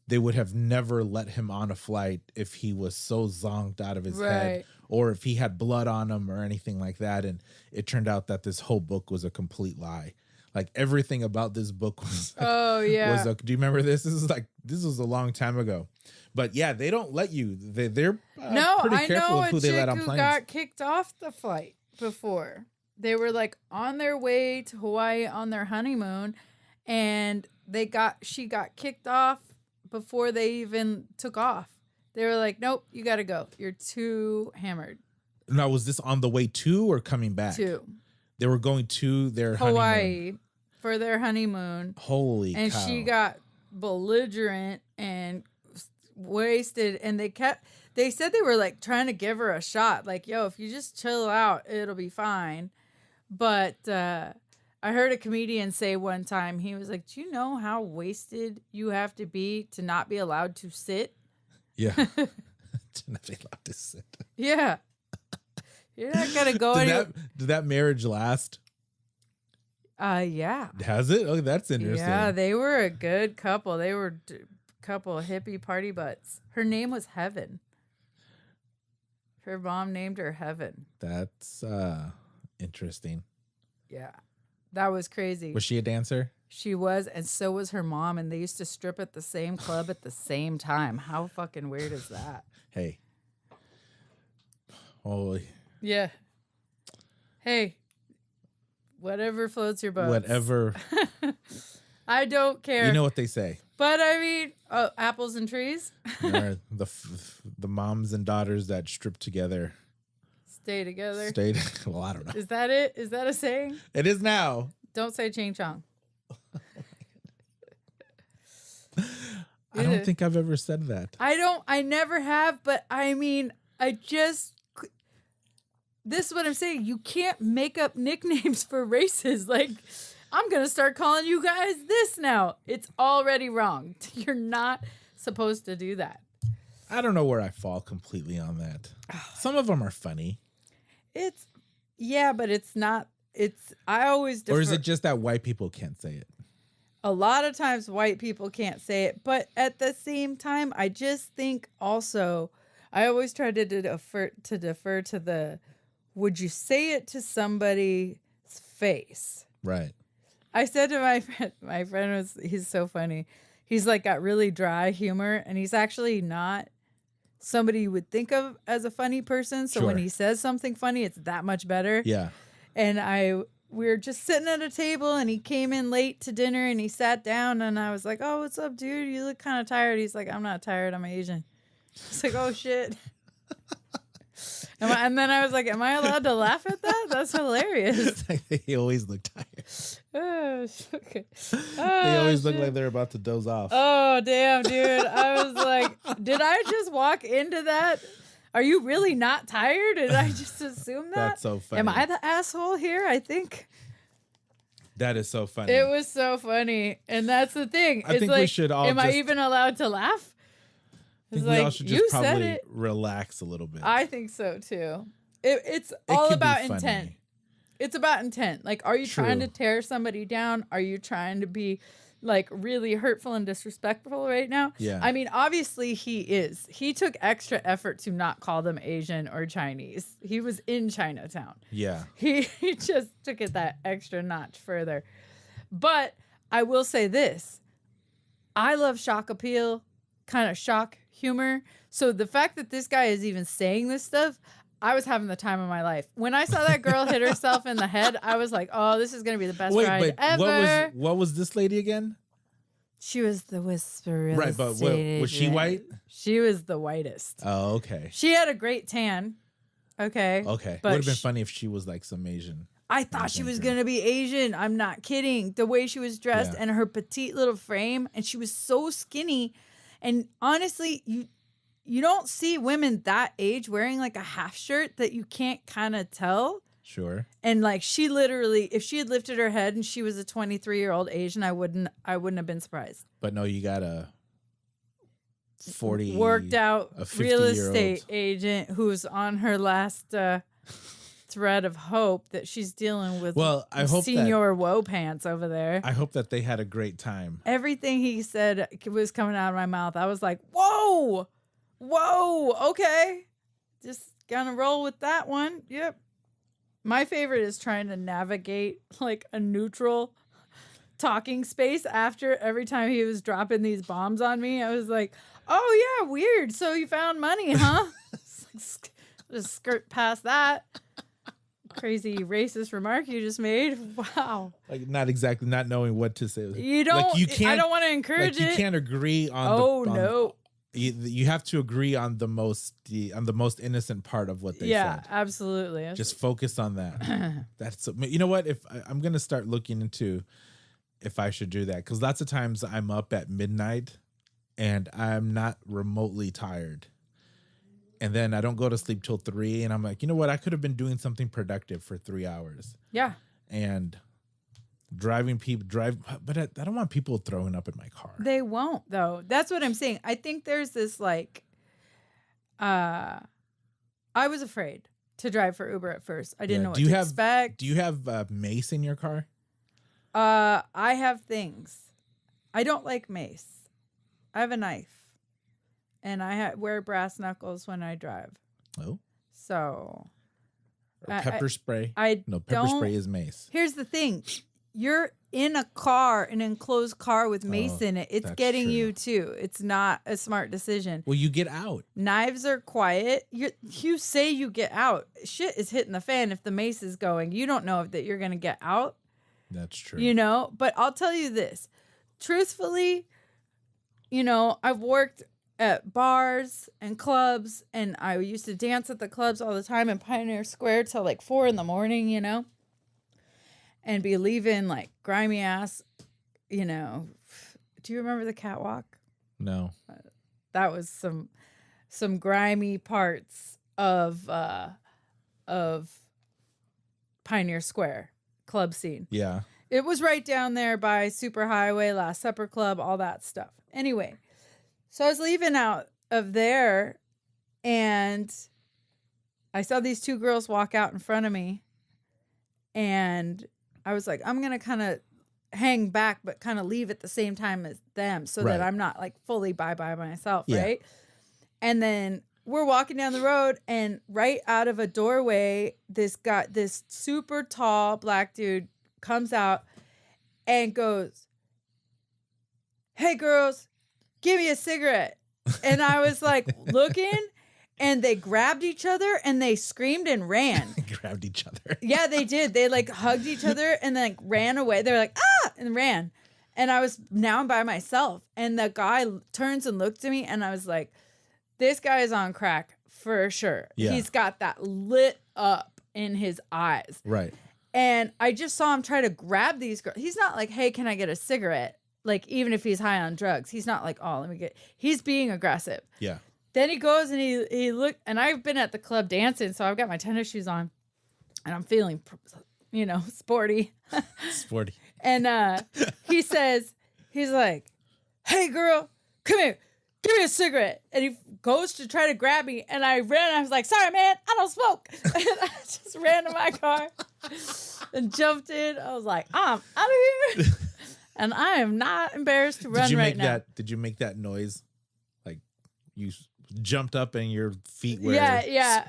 Speaker 1: They would have never let him on a flight if he was so zonked out of his head, or if he had blood on him or anything like that. And it turned out that this whole book was a complete lie. Like everything about this book was.
Speaker 2: Oh yeah.
Speaker 1: Do you remember this? This was a long time ago, but yeah, they don't let you. They're pretty careful of who they let on planes.
Speaker 2: Who got kicked off the flight before. They were like on their way to Hawaii on their honeymoon, and she got kicked off before they even took off. They were like, "Nope, you got to go. You're too hammered."
Speaker 1: Now, was this on the way to or coming back?
Speaker 2: To.
Speaker 1: They were going to their
Speaker 2: Hawaii
Speaker 1: honeymoon.
Speaker 2: For their honeymoon.
Speaker 1: Holy
Speaker 2: and
Speaker 1: cow.
Speaker 2: She got belligerent and wasted, and they said they were like trying to give her a shot, like, yo, if you just chill out, it'll be fine. But I heard a comedian say one time, he was like, do you know how wasted you have to be to not be allowed to sit?
Speaker 1: Yeah. To not be allowed to sit.
Speaker 2: Yeah. You're not going to go anywhere.
Speaker 1: Did that marriage last?
Speaker 2: Yeah.
Speaker 1: Has it? Oh, that's interesting.
Speaker 2: Yeah, they were a good couple. They were a couple of hippie party butts. Her name was Heaven. Her mom named her Heaven.
Speaker 1: That's interesting.
Speaker 2: Yeah. That was crazy.
Speaker 1: Was she a dancer?
Speaker 2: She was, and so was her mom, and they used to strip at the same club at the same time. How fucking weird is that?
Speaker 1: Hey. Holy.
Speaker 2: Yeah. Hey. Whatever floats your boat.
Speaker 1: Whatever.
Speaker 2: I don't care.
Speaker 1: You know what they say.
Speaker 2: But I mean, apples and trees.
Speaker 1: The moms and daughters that strip together.
Speaker 2: Stay together.
Speaker 1: Well, I don't know.
Speaker 2: Is that it? Is that a saying?
Speaker 1: It is now.
Speaker 2: Don't say ching chong.
Speaker 1: I don't think I've ever said that.
Speaker 2: I never have, but I mean, this is what I'm saying. You can't make up nicknames for races. Like, I'm going to start calling you guys this now. It's already wrong. You're not supposed to do that.
Speaker 1: I don't know where I fall completely on that. Some of them are funny.
Speaker 2: But it's not. I always defer.
Speaker 1: Or is it just that white people can't say it?
Speaker 2: A lot of times white people can't say it. But at the same time, I just think also, I always try to defer to the, would you say it to somebody's face?
Speaker 1: Right.
Speaker 2: I said to my friend he's so funny. He's like got really dry humor, and he's actually not somebody you would think of as a funny person. So when he says something funny, it's that much better.
Speaker 1: Yeah.
Speaker 2: And we were just sitting at a table, and he came in late to dinner, and he sat down, and I was like, "Oh, what's up, dude? You look kind of tired." He's like, "I'm not tired. I'm Asian." It's like, "Oh shit." And then I was like, am I allowed to laugh at that? That's hilarious.
Speaker 1: They always look tired.
Speaker 2: Oh, okay.
Speaker 1: They always look like they're about to doze off.
Speaker 2: Oh, damn, dude. I was like, did I just walk into that? Are you really not tired? Did I just assume that?
Speaker 1: That's so funny.
Speaker 2: Am I the asshole here? I think.
Speaker 1: That is so funny.
Speaker 2: It was so funny. And that's the thing.
Speaker 1: I think we should all
Speaker 2: am I even allowed to laugh?
Speaker 1: I think we all should just probably relax a little bit.
Speaker 2: I think so too. It's all about intent. It's about intent. Like, are you trying to tear somebody down? Are you trying to be like really hurtful and disrespectful right now?
Speaker 1: Yeah.
Speaker 2: I mean, obviously he is. He took extra effort to not call them Asian or Chinese. He was in Chinatown.
Speaker 1: Yeah.
Speaker 2: He just took it that extra notch further. But I will say this. I love shock appeal, kind of shock humor. So the fact that this guy is even saying this stuff, I was having the time of my life. When I saw that girl hit herself in the head, I was like, oh, this is going to be the best ride ever.
Speaker 1: What was this lady again?
Speaker 2: She was the whisperer.
Speaker 1: Right, but was she white?
Speaker 2: She was the whitest.
Speaker 1: Oh, okay.
Speaker 2: She had a great tan. Okay.
Speaker 1: Okay.
Speaker 2: But
Speaker 1: would have been funny if she was like some Asian.
Speaker 2: I thought she was going to be Asian. I'm not kidding. The way she was dressed and her petite little frame, and she was so skinny. And honestly, you don't see women that age wearing like a half shirt that you can't kind of tell.
Speaker 1: Sure.
Speaker 2: And like she literally, if she had lifted her head and she was a 23-year-old Asian, I wouldn't have been surprised.
Speaker 1: But no, you got a 40
Speaker 2: worked out
Speaker 1: a
Speaker 2: real
Speaker 1: 50-year-old
Speaker 2: estate agent who's on her last thread of hope that she's dealing with.
Speaker 1: Well, I hope
Speaker 2: senior woe pants over there.
Speaker 1: I hope that they had a great time.
Speaker 2: Everything he said was coming out of my mouth. I was like, whoa, okay. Just gonna roll with that one. Yep. My favorite is trying to navigate like a neutral talking space after every time he was dropping these bombs on me. I was like, oh yeah, weird. So you found money, huh? Just skirt past that. Crazy racist remark you just made. Wow.
Speaker 1: Like not knowing what to say.
Speaker 2: You don't. Like you can't. I don't want to encourage it.
Speaker 1: You can't agree on.
Speaker 2: Oh no.
Speaker 1: You have to agree on the most innocent part of what they said.
Speaker 2: Yeah, absolutely.
Speaker 1: Just focus on that. That's you know what? If I'm gonna start looking into if I should do that, because lots of times I'm up at midnight and I'm not remotely tired. And then I don't go to sleep till 3. And I'm like, you know what? I could have been doing something productive for 3 hours.
Speaker 2: Yeah.
Speaker 1: And but I don't want people throwing up in my car.
Speaker 2: They won't, though. That's what I'm saying. I think there's this like, I was afraid to drive for Uber at first. I didn't know what to expect.
Speaker 1: Do you have mace in your car?
Speaker 2: I have things. I don't like mace. I have a knife. And I wear brass knuckles when I drive.
Speaker 1: Oh.
Speaker 2: So.
Speaker 1: Or pepper spray. Pepper spray is mace.
Speaker 2: Here's the thing. You're in a car, an enclosed car with mace in it. It's getting you too. It's not a smart decision.
Speaker 1: Well, you get out.
Speaker 2: Knives are quiet. You say you get out. Shit is hitting the fan if the mace is going. You don't know that you're going to get out.
Speaker 1: That's true.
Speaker 2: You know, but I'll tell you this. Truthfully, you know, I've worked at bars and clubs, and I used to dance at the clubs all the time in Pioneer Square till like 4 a.m, you know, and be leaving like grimy ass, you know. Do you remember the catwalk?
Speaker 1: No.
Speaker 2: That was some grimy parts of Pioneer Square club scene.
Speaker 1: Yeah.
Speaker 2: It was right down there by Superhighway, Last Supper Club, all that stuff. Anyway, so I was leaving out of there, and I saw these 2 girls walk out in front of me, and I was like, I'm going to kind of hang back, but kind of leave at the same time as them so that I'm not like fully by myself, right? And then we're walking down the road, and right out of a doorway, this super tall black dude comes out and goes, "Hey girls, give me a cigarette." And I was like looking, and they grabbed each other and they screamed and ran.
Speaker 1: Grabbed each other.
Speaker 2: Yeah, they did. They like hugged each other and then ran away. They were like, "Ah!" and ran. And I'm by myself. And the guy turns and looks at me, and I was like, this guy is on crack for sure. Yeah. He's got that lit up in his eyes.
Speaker 1: Right.
Speaker 2: And I just saw him try to grab these girls. He's not like, "Hey, can I get a cigarette?" Like, even if he's high on drugs, he's not like, "Oh, let me get." He's being aggressive.
Speaker 1: Yeah.
Speaker 2: Then he goes and he looked, and I've been at the club dancing, so I've got my tennis shoes on, and I'm feeling, you know, sporty.
Speaker 1: Sporty.
Speaker 2: And he's like, "Hey, girl, come here. Give me a cigarette." And he goes to try to grab me, and I ran. I was like, "Sorry, man, I don't smoke." And I just ran to my car and jumped in. I was like, "I'm out of here." And I am not embarrassed to run right now.
Speaker 1: Did you make that noise? Like you jumped up and your feet were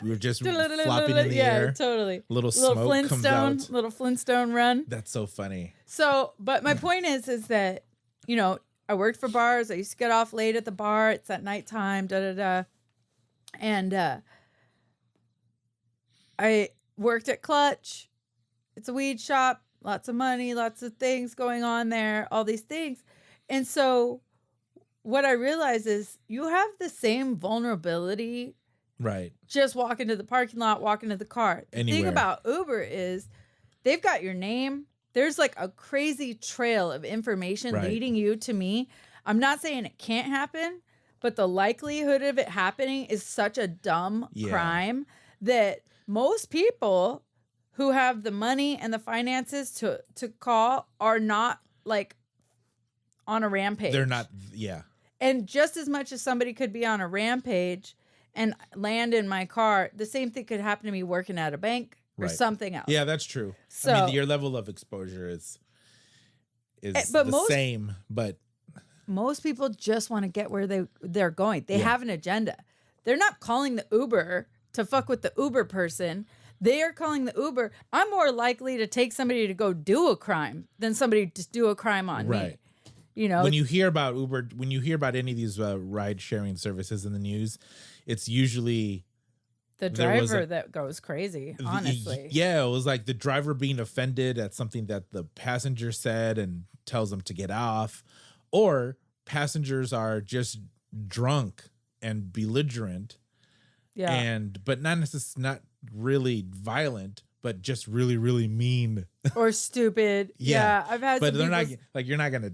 Speaker 1: were just flopping in the air.
Speaker 2: Yeah, totally.
Speaker 1: Little smoke comes out.
Speaker 2: Little Flintstone run.
Speaker 1: That's so funny.
Speaker 2: So, but my point is that, you know, I worked for bars. I used to get off late at the bar. It's at nighttime, And I worked at Clutch. It's a weed shop. Lots of money, lots of things going on there, all these things. And so what I realize is you have the same vulnerability.
Speaker 1: Right.
Speaker 2: Just walk into the parking lot, walk into the car. The thing about Uber is they've got your name. There's like a crazy trail of information leading you to me. I'm not saying it can't happen, but the likelihood of it happening is such a dumb crime that most people who have the money and the finances to call are not like on a rampage.
Speaker 1: They're not. Yeah.
Speaker 2: And just as much as somebody could be on a rampage and land in my car, the same thing could happen to me working at a bank or something else.
Speaker 1: Yeah, that's true.
Speaker 2: So,
Speaker 1: I mean, your level of exposure is the same, but
Speaker 2: most people just want to get where they're going. They have an agenda. They're not calling the Uber to fuck with the Uber person. They are calling the Uber. I'm more likely to take somebody to go do a crime than somebody to do a crime on me. You know,
Speaker 1: when you hear about Uber, when you hear about any of these ride sharing services in the news, it's usually
Speaker 2: the driver that goes crazy, honestly.
Speaker 1: Yeah, it was like the driver being offended at something that the passenger said and tells them to get off, or passengers are just drunk and belligerent.
Speaker 2: Yeah.
Speaker 1: But not really violent, but just really, really mean
Speaker 2: or stupid. Yeah. I've had
Speaker 1: but they're not like, you're not going to,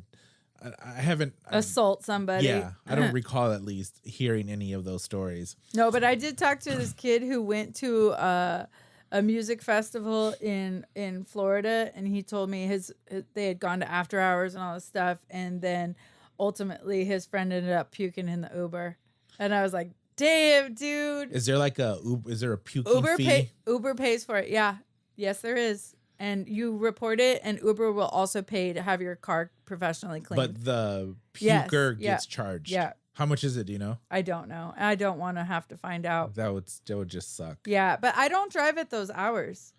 Speaker 1: I haven't
Speaker 2: assault somebody.
Speaker 1: Yeah. I don't recall at least hearing any of those stories.
Speaker 2: No, but I did talk to this kid who went to a music festival in Florida, and he told me they had gone to after hours and all this stuff. And then ultimately his friend ended up puking in the Uber. And I was like, damn, dude.
Speaker 1: Is there like is there a puking fee?
Speaker 2: Uber pays for it. Yeah. Yes, there is. And you report it, and Uber will also pay to have your car professionally cleaned.
Speaker 1: But the puker gets charged.
Speaker 2: Yeah.
Speaker 1: How much is it? Do you know?
Speaker 2: I don't know. I don't want to have to find out.
Speaker 1: That would just suck.
Speaker 2: Yeah, but I don't drive at those hours.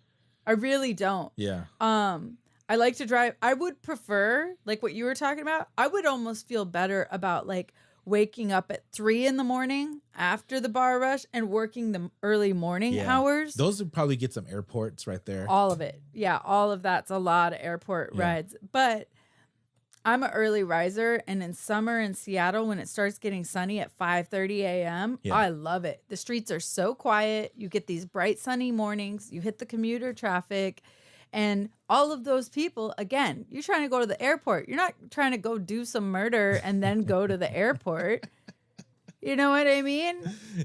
Speaker 2: I really don't.
Speaker 1: Yeah.
Speaker 2: I like to drive. I would prefer, like what you were talking about. I would almost feel better about like waking up at 3 a.m. after the bar rush and working the early morning hours.
Speaker 1: Those would probably get some airports right there.
Speaker 2: All of it. Yeah, all of that's a lot of airport rides. But I'm an early riser, and in summer in Seattle, when it starts getting sunny at 5:30 a.m., I love it. The streets are so quiet. You get these bright sunny mornings. You hit the commuter traffic. And all of those people, again, you're trying to go to the airport. You're not trying to go do some murder and then go to the airport. You know what I mean?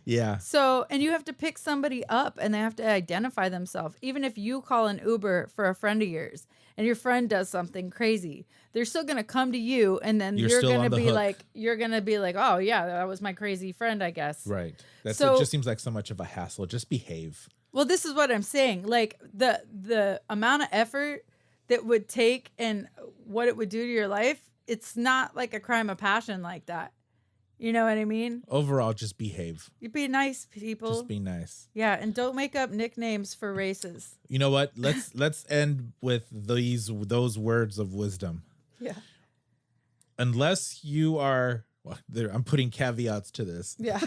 Speaker 1: Yeah.
Speaker 2: So, and you have to pick somebody up, and they have to identify themselves. Even if you call an Uber for a friend of yours and your friend does something crazy, they're still going to come to you, and then you're going to be like, oh yeah, that was my crazy friend, I guess.
Speaker 1: Right. It just seems like so much of a hassle. Just behave.
Speaker 2: Well, this is what I'm saying. Like the amount of effort that would take and what it would do to your life, it's not like a crime of passion like that. You know what I mean?
Speaker 1: Overall, just behave.
Speaker 2: You be nice, people.
Speaker 1: Just be nice.
Speaker 2: Yeah, and don't make up nicknames for races.
Speaker 1: You know what? Let's end with those words of wisdom.
Speaker 2: Yeah.
Speaker 1: Unless you are, I'm putting caveats to this.
Speaker 2: Yeah.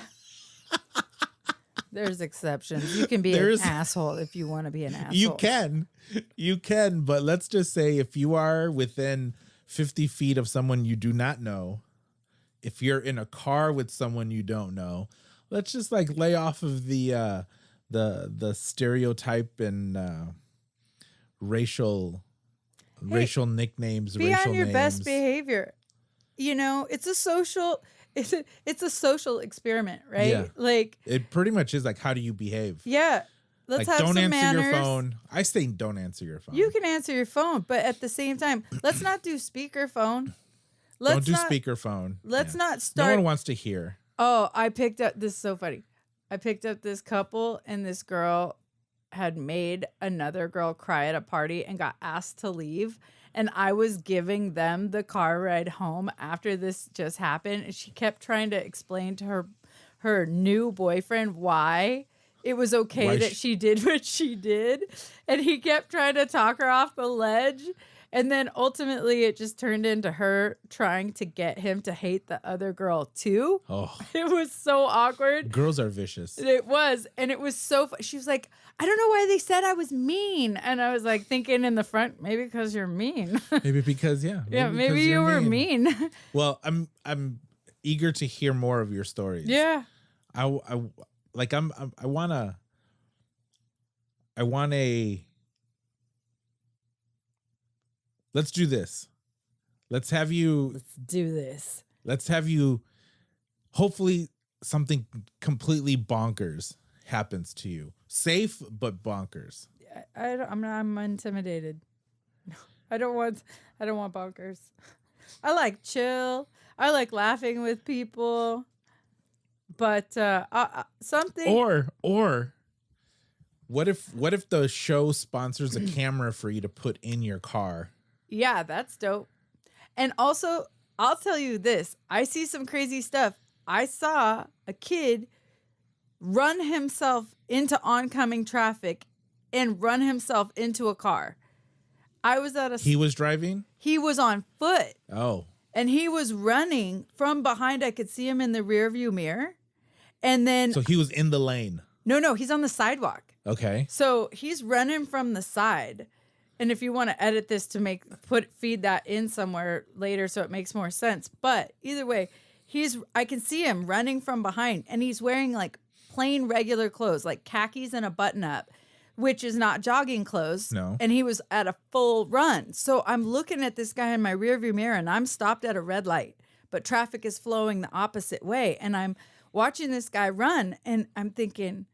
Speaker 2: There's exceptions. You can be an asshole if you want to be an asshole. You can, but let's just say if you are within 50 feet of someone you do not know, if you're in a car with someone you don't know, let's just like lay off of the stereotype and racial nicknames. Be on your best behavior. You know, it's a social experiment, right?
Speaker 1: Yeah.
Speaker 2: Like
Speaker 1: it pretty much is like, how do you behave?
Speaker 2: Yeah. Let's have some manners. Don't answer your phone.
Speaker 1: I say don't answer your phone.
Speaker 2: You can answer your phone, but at the same time, let's not do speakerphone.
Speaker 1: Don't do speakerphone.
Speaker 2: Let's not start.
Speaker 1: No one wants to hear.
Speaker 2: Oh, this is so funny. I picked up this couple, and this girl had made another girl cry at a party and got asked to leave. And I was giving them the car ride home after this just happened. And she kept trying to explain to her new boyfriend why it was okay that she did what she did. And he kept trying to talk her off the ledge. And then ultimately it just turned into her trying to get him to hate the other girl too.
Speaker 1: Oh,
Speaker 2: it was so awkward.
Speaker 1: Girls are vicious.
Speaker 2: It was. And it was so she was like, I don't know why they said I was mean. And I was like thinking in the front, maybe because you're mean.
Speaker 1: Maybe because,
Speaker 2: maybe you were mean.
Speaker 1: Well, I'm eager to hear more of your stories.
Speaker 2: Yeah.
Speaker 1: I want a let's do this. Let's do this. Let's have you hopefully something completely bonkers happens to you. Safe, but bonkers.
Speaker 2: I'm intimidated. I don't want bonkers. I like chill. I like laughing with people. But something.
Speaker 1: Or what if the show sponsors a camera for you to put in your car?
Speaker 2: Yeah, that's dope. And also, I'll tell you this. I see some crazy stuff. I saw a kid run himself into oncoming traffic and run himself into a car.
Speaker 1: He was driving?
Speaker 2: He was on foot.
Speaker 1: Oh.
Speaker 2: And he was running from behind. I could see him in the rearview mirror. And then...
Speaker 1: So he was in the lane.
Speaker 2: No, he's on the sidewalk.
Speaker 1: Okay.
Speaker 2: So he's running from the side. And if you want to edit this to feed that in somewhere later so it makes more sense. But either way, I can see him running from behind, and he's wearing like plain regular clothes, like khakis and a button up, which is not jogging clothes.
Speaker 1: No.
Speaker 2: And he was at a full run. So I'm looking at this guy in my rearview mirror, and I'm stopped at a red light, but traffic is flowing the opposite way. And I'm watching this guy run, and I'm thinking,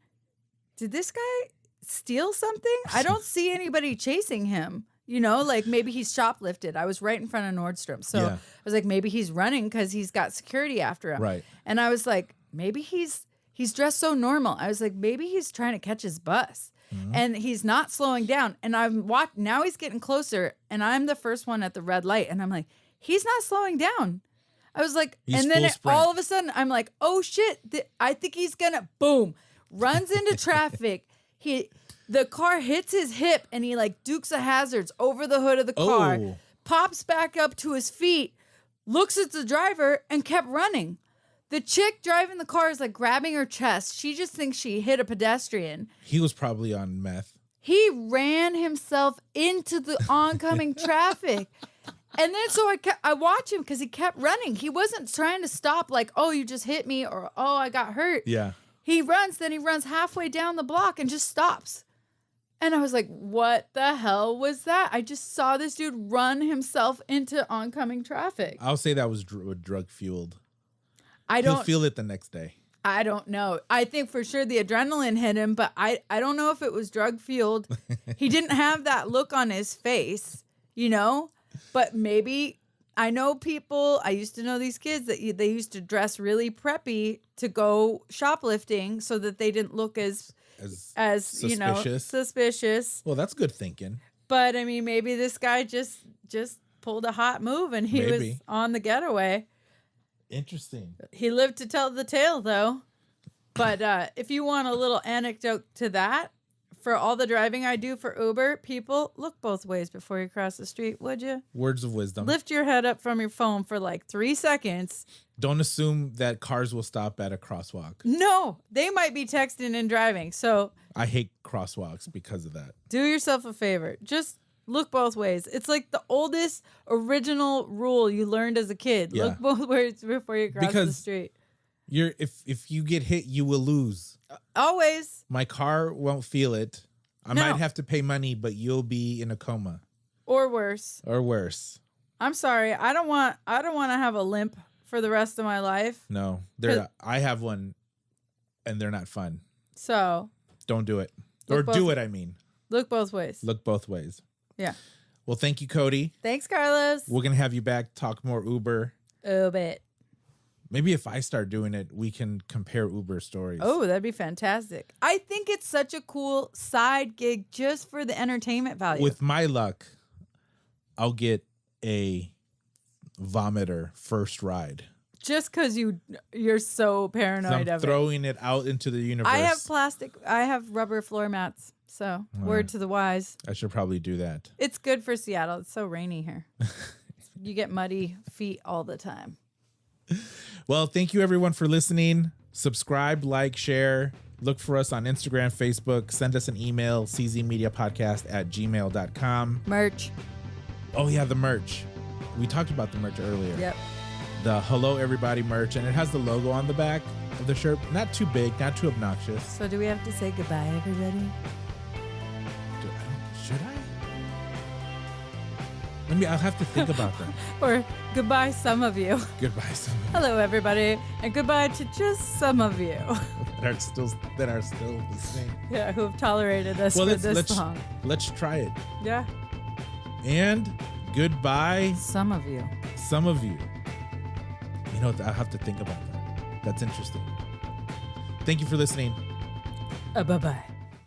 Speaker 2: did this guy steal something? I don't see anybody chasing him. You know, like maybe he's shoplifted. I was right in front of Nordstrom. So I was like, maybe he's running because he's got security after him.
Speaker 1: Right.
Speaker 2: And I was like, maybe he's dressed so normal. I was like, maybe he's trying to catch his bus. Mm-hmm. And he's not slowing down. And now he's getting closer, and I'm the first one at the red light. And I'm like, he's not slowing down. I was like, and then all of a sudden I'm like, oh shit, I think he's gonna, boom, runs into traffic. The car hits his hip, and he like dukes a hazards over the hood of the car, pops back up to his feet, looks at the driver, and kept running. The chick driving the car is like grabbing her chest. She just thinks she hit a pedestrian.
Speaker 1: He was probably on meth.
Speaker 2: He ran himself into the oncoming traffic. And then so I watch him because he kept running. He wasn't trying to stop like, oh, you just hit me, or oh, I got hurt.
Speaker 1: Yeah.
Speaker 2: He runs halfway down the block and just stops. And I was like, what the hell was that? I just saw this dude run himself into oncoming traffic.
Speaker 1: I'll say that was drug fueled.
Speaker 2: He'll
Speaker 1: feel it the next day.
Speaker 2: I don't know. I think for sure the adrenaline hit him, but I don't know if it was drug fueled. He didn't have that look on his face, you know? But maybe, I know people, I used to know these kids that they used to dress really preppy to go shoplifting so that they didn't look as suspicious. You know, suspicious.
Speaker 1: Well, that's good thinking.
Speaker 2: But I mean, maybe this guy just pulled a hot move and he was on the getaway.
Speaker 1: Interesting.
Speaker 2: He lived to tell the tale, though. But if you want a little anecdote to that, for all the driving I do for Uber, people, look both ways before you cross the street, would you?
Speaker 1: Words of wisdom.
Speaker 2: Lift your head up from your phone for like 3 seconds.
Speaker 1: Don't assume that cars will stop at a crosswalk.
Speaker 2: No, they might be texting and driving. So
Speaker 1: I hate crosswalks because of that. Do
Speaker 2: yourself a favor. Just look both ways. It's like the oldest original rule you learned as a kid. Yeah. Look both ways before you cross the street.
Speaker 1: If you get hit, you will lose.
Speaker 2: Always.
Speaker 1: My car won't feel it. I might have to pay money, but you'll be in a coma.
Speaker 2: Or worse. I'm sorry. I don't want to have a limp for the rest of my life.
Speaker 1: No. I have one, and they're not fun.
Speaker 2: So
Speaker 1: don't do it. Or do it, I mean.
Speaker 2: Look both ways.
Speaker 1: Look both ways.
Speaker 2: Yeah.
Speaker 1: Well, thank you, Coty.
Speaker 2: Thanks, Carlos.
Speaker 1: We're going to have you back, talk more Uber.
Speaker 2: A bit.
Speaker 1: Maybe if I start doing it, we can compare Uber stories.
Speaker 2: Oh, that'd be fantastic. I think it's such a cool side gig just for the entertainment value.
Speaker 1: With my luck, I'll get a vomiter first ride.
Speaker 2: Just because you're so paranoid of it.
Speaker 1: I'm throwing it out into the universe.
Speaker 2: I have rubber floor mats. So, word to the wise.
Speaker 1: I should probably do that.
Speaker 2: It's good for Seattle. It's so rainy here. You get muddy feet all the time.
Speaker 1: Well, thank you everyone for listening. Subscribe, like, share. Look for us on Instagram, Facebook. Send us an email, czmediapodcast@gmail.com.
Speaker 2: Merch.
Speaker 1: Oh, yeah, the merch. We talked about the merch earlier.
Speaker 2: Yep.
Speaker 1: The Hello Everybody merch, and it has the logo on the back of the shirt. Not too big, not too obnoxious.
Speaker 2: So do we have to say goodbye, everybody?
Speaker 1: Should I? Let I'll have to think about that.
Speaker 2: Or goodbye, some of you.
Speaker 1: Goodbye, some
Speaker 2: Hello, everybody, and goodbye to just some of you.
Speaker 1: that are still the same.
Speaker 2: Yeah, who have tolerated us for this long.
Speaker 1: Let's try it.
Speaker 2: Yeah.
Speaker 1: And goodbye,
Speaker 2: Some of you.
Speaker 1: some of you. You know, I'll have to think about that. That's interesting. Thank you for listening.
Speaker 2: Bye-bye.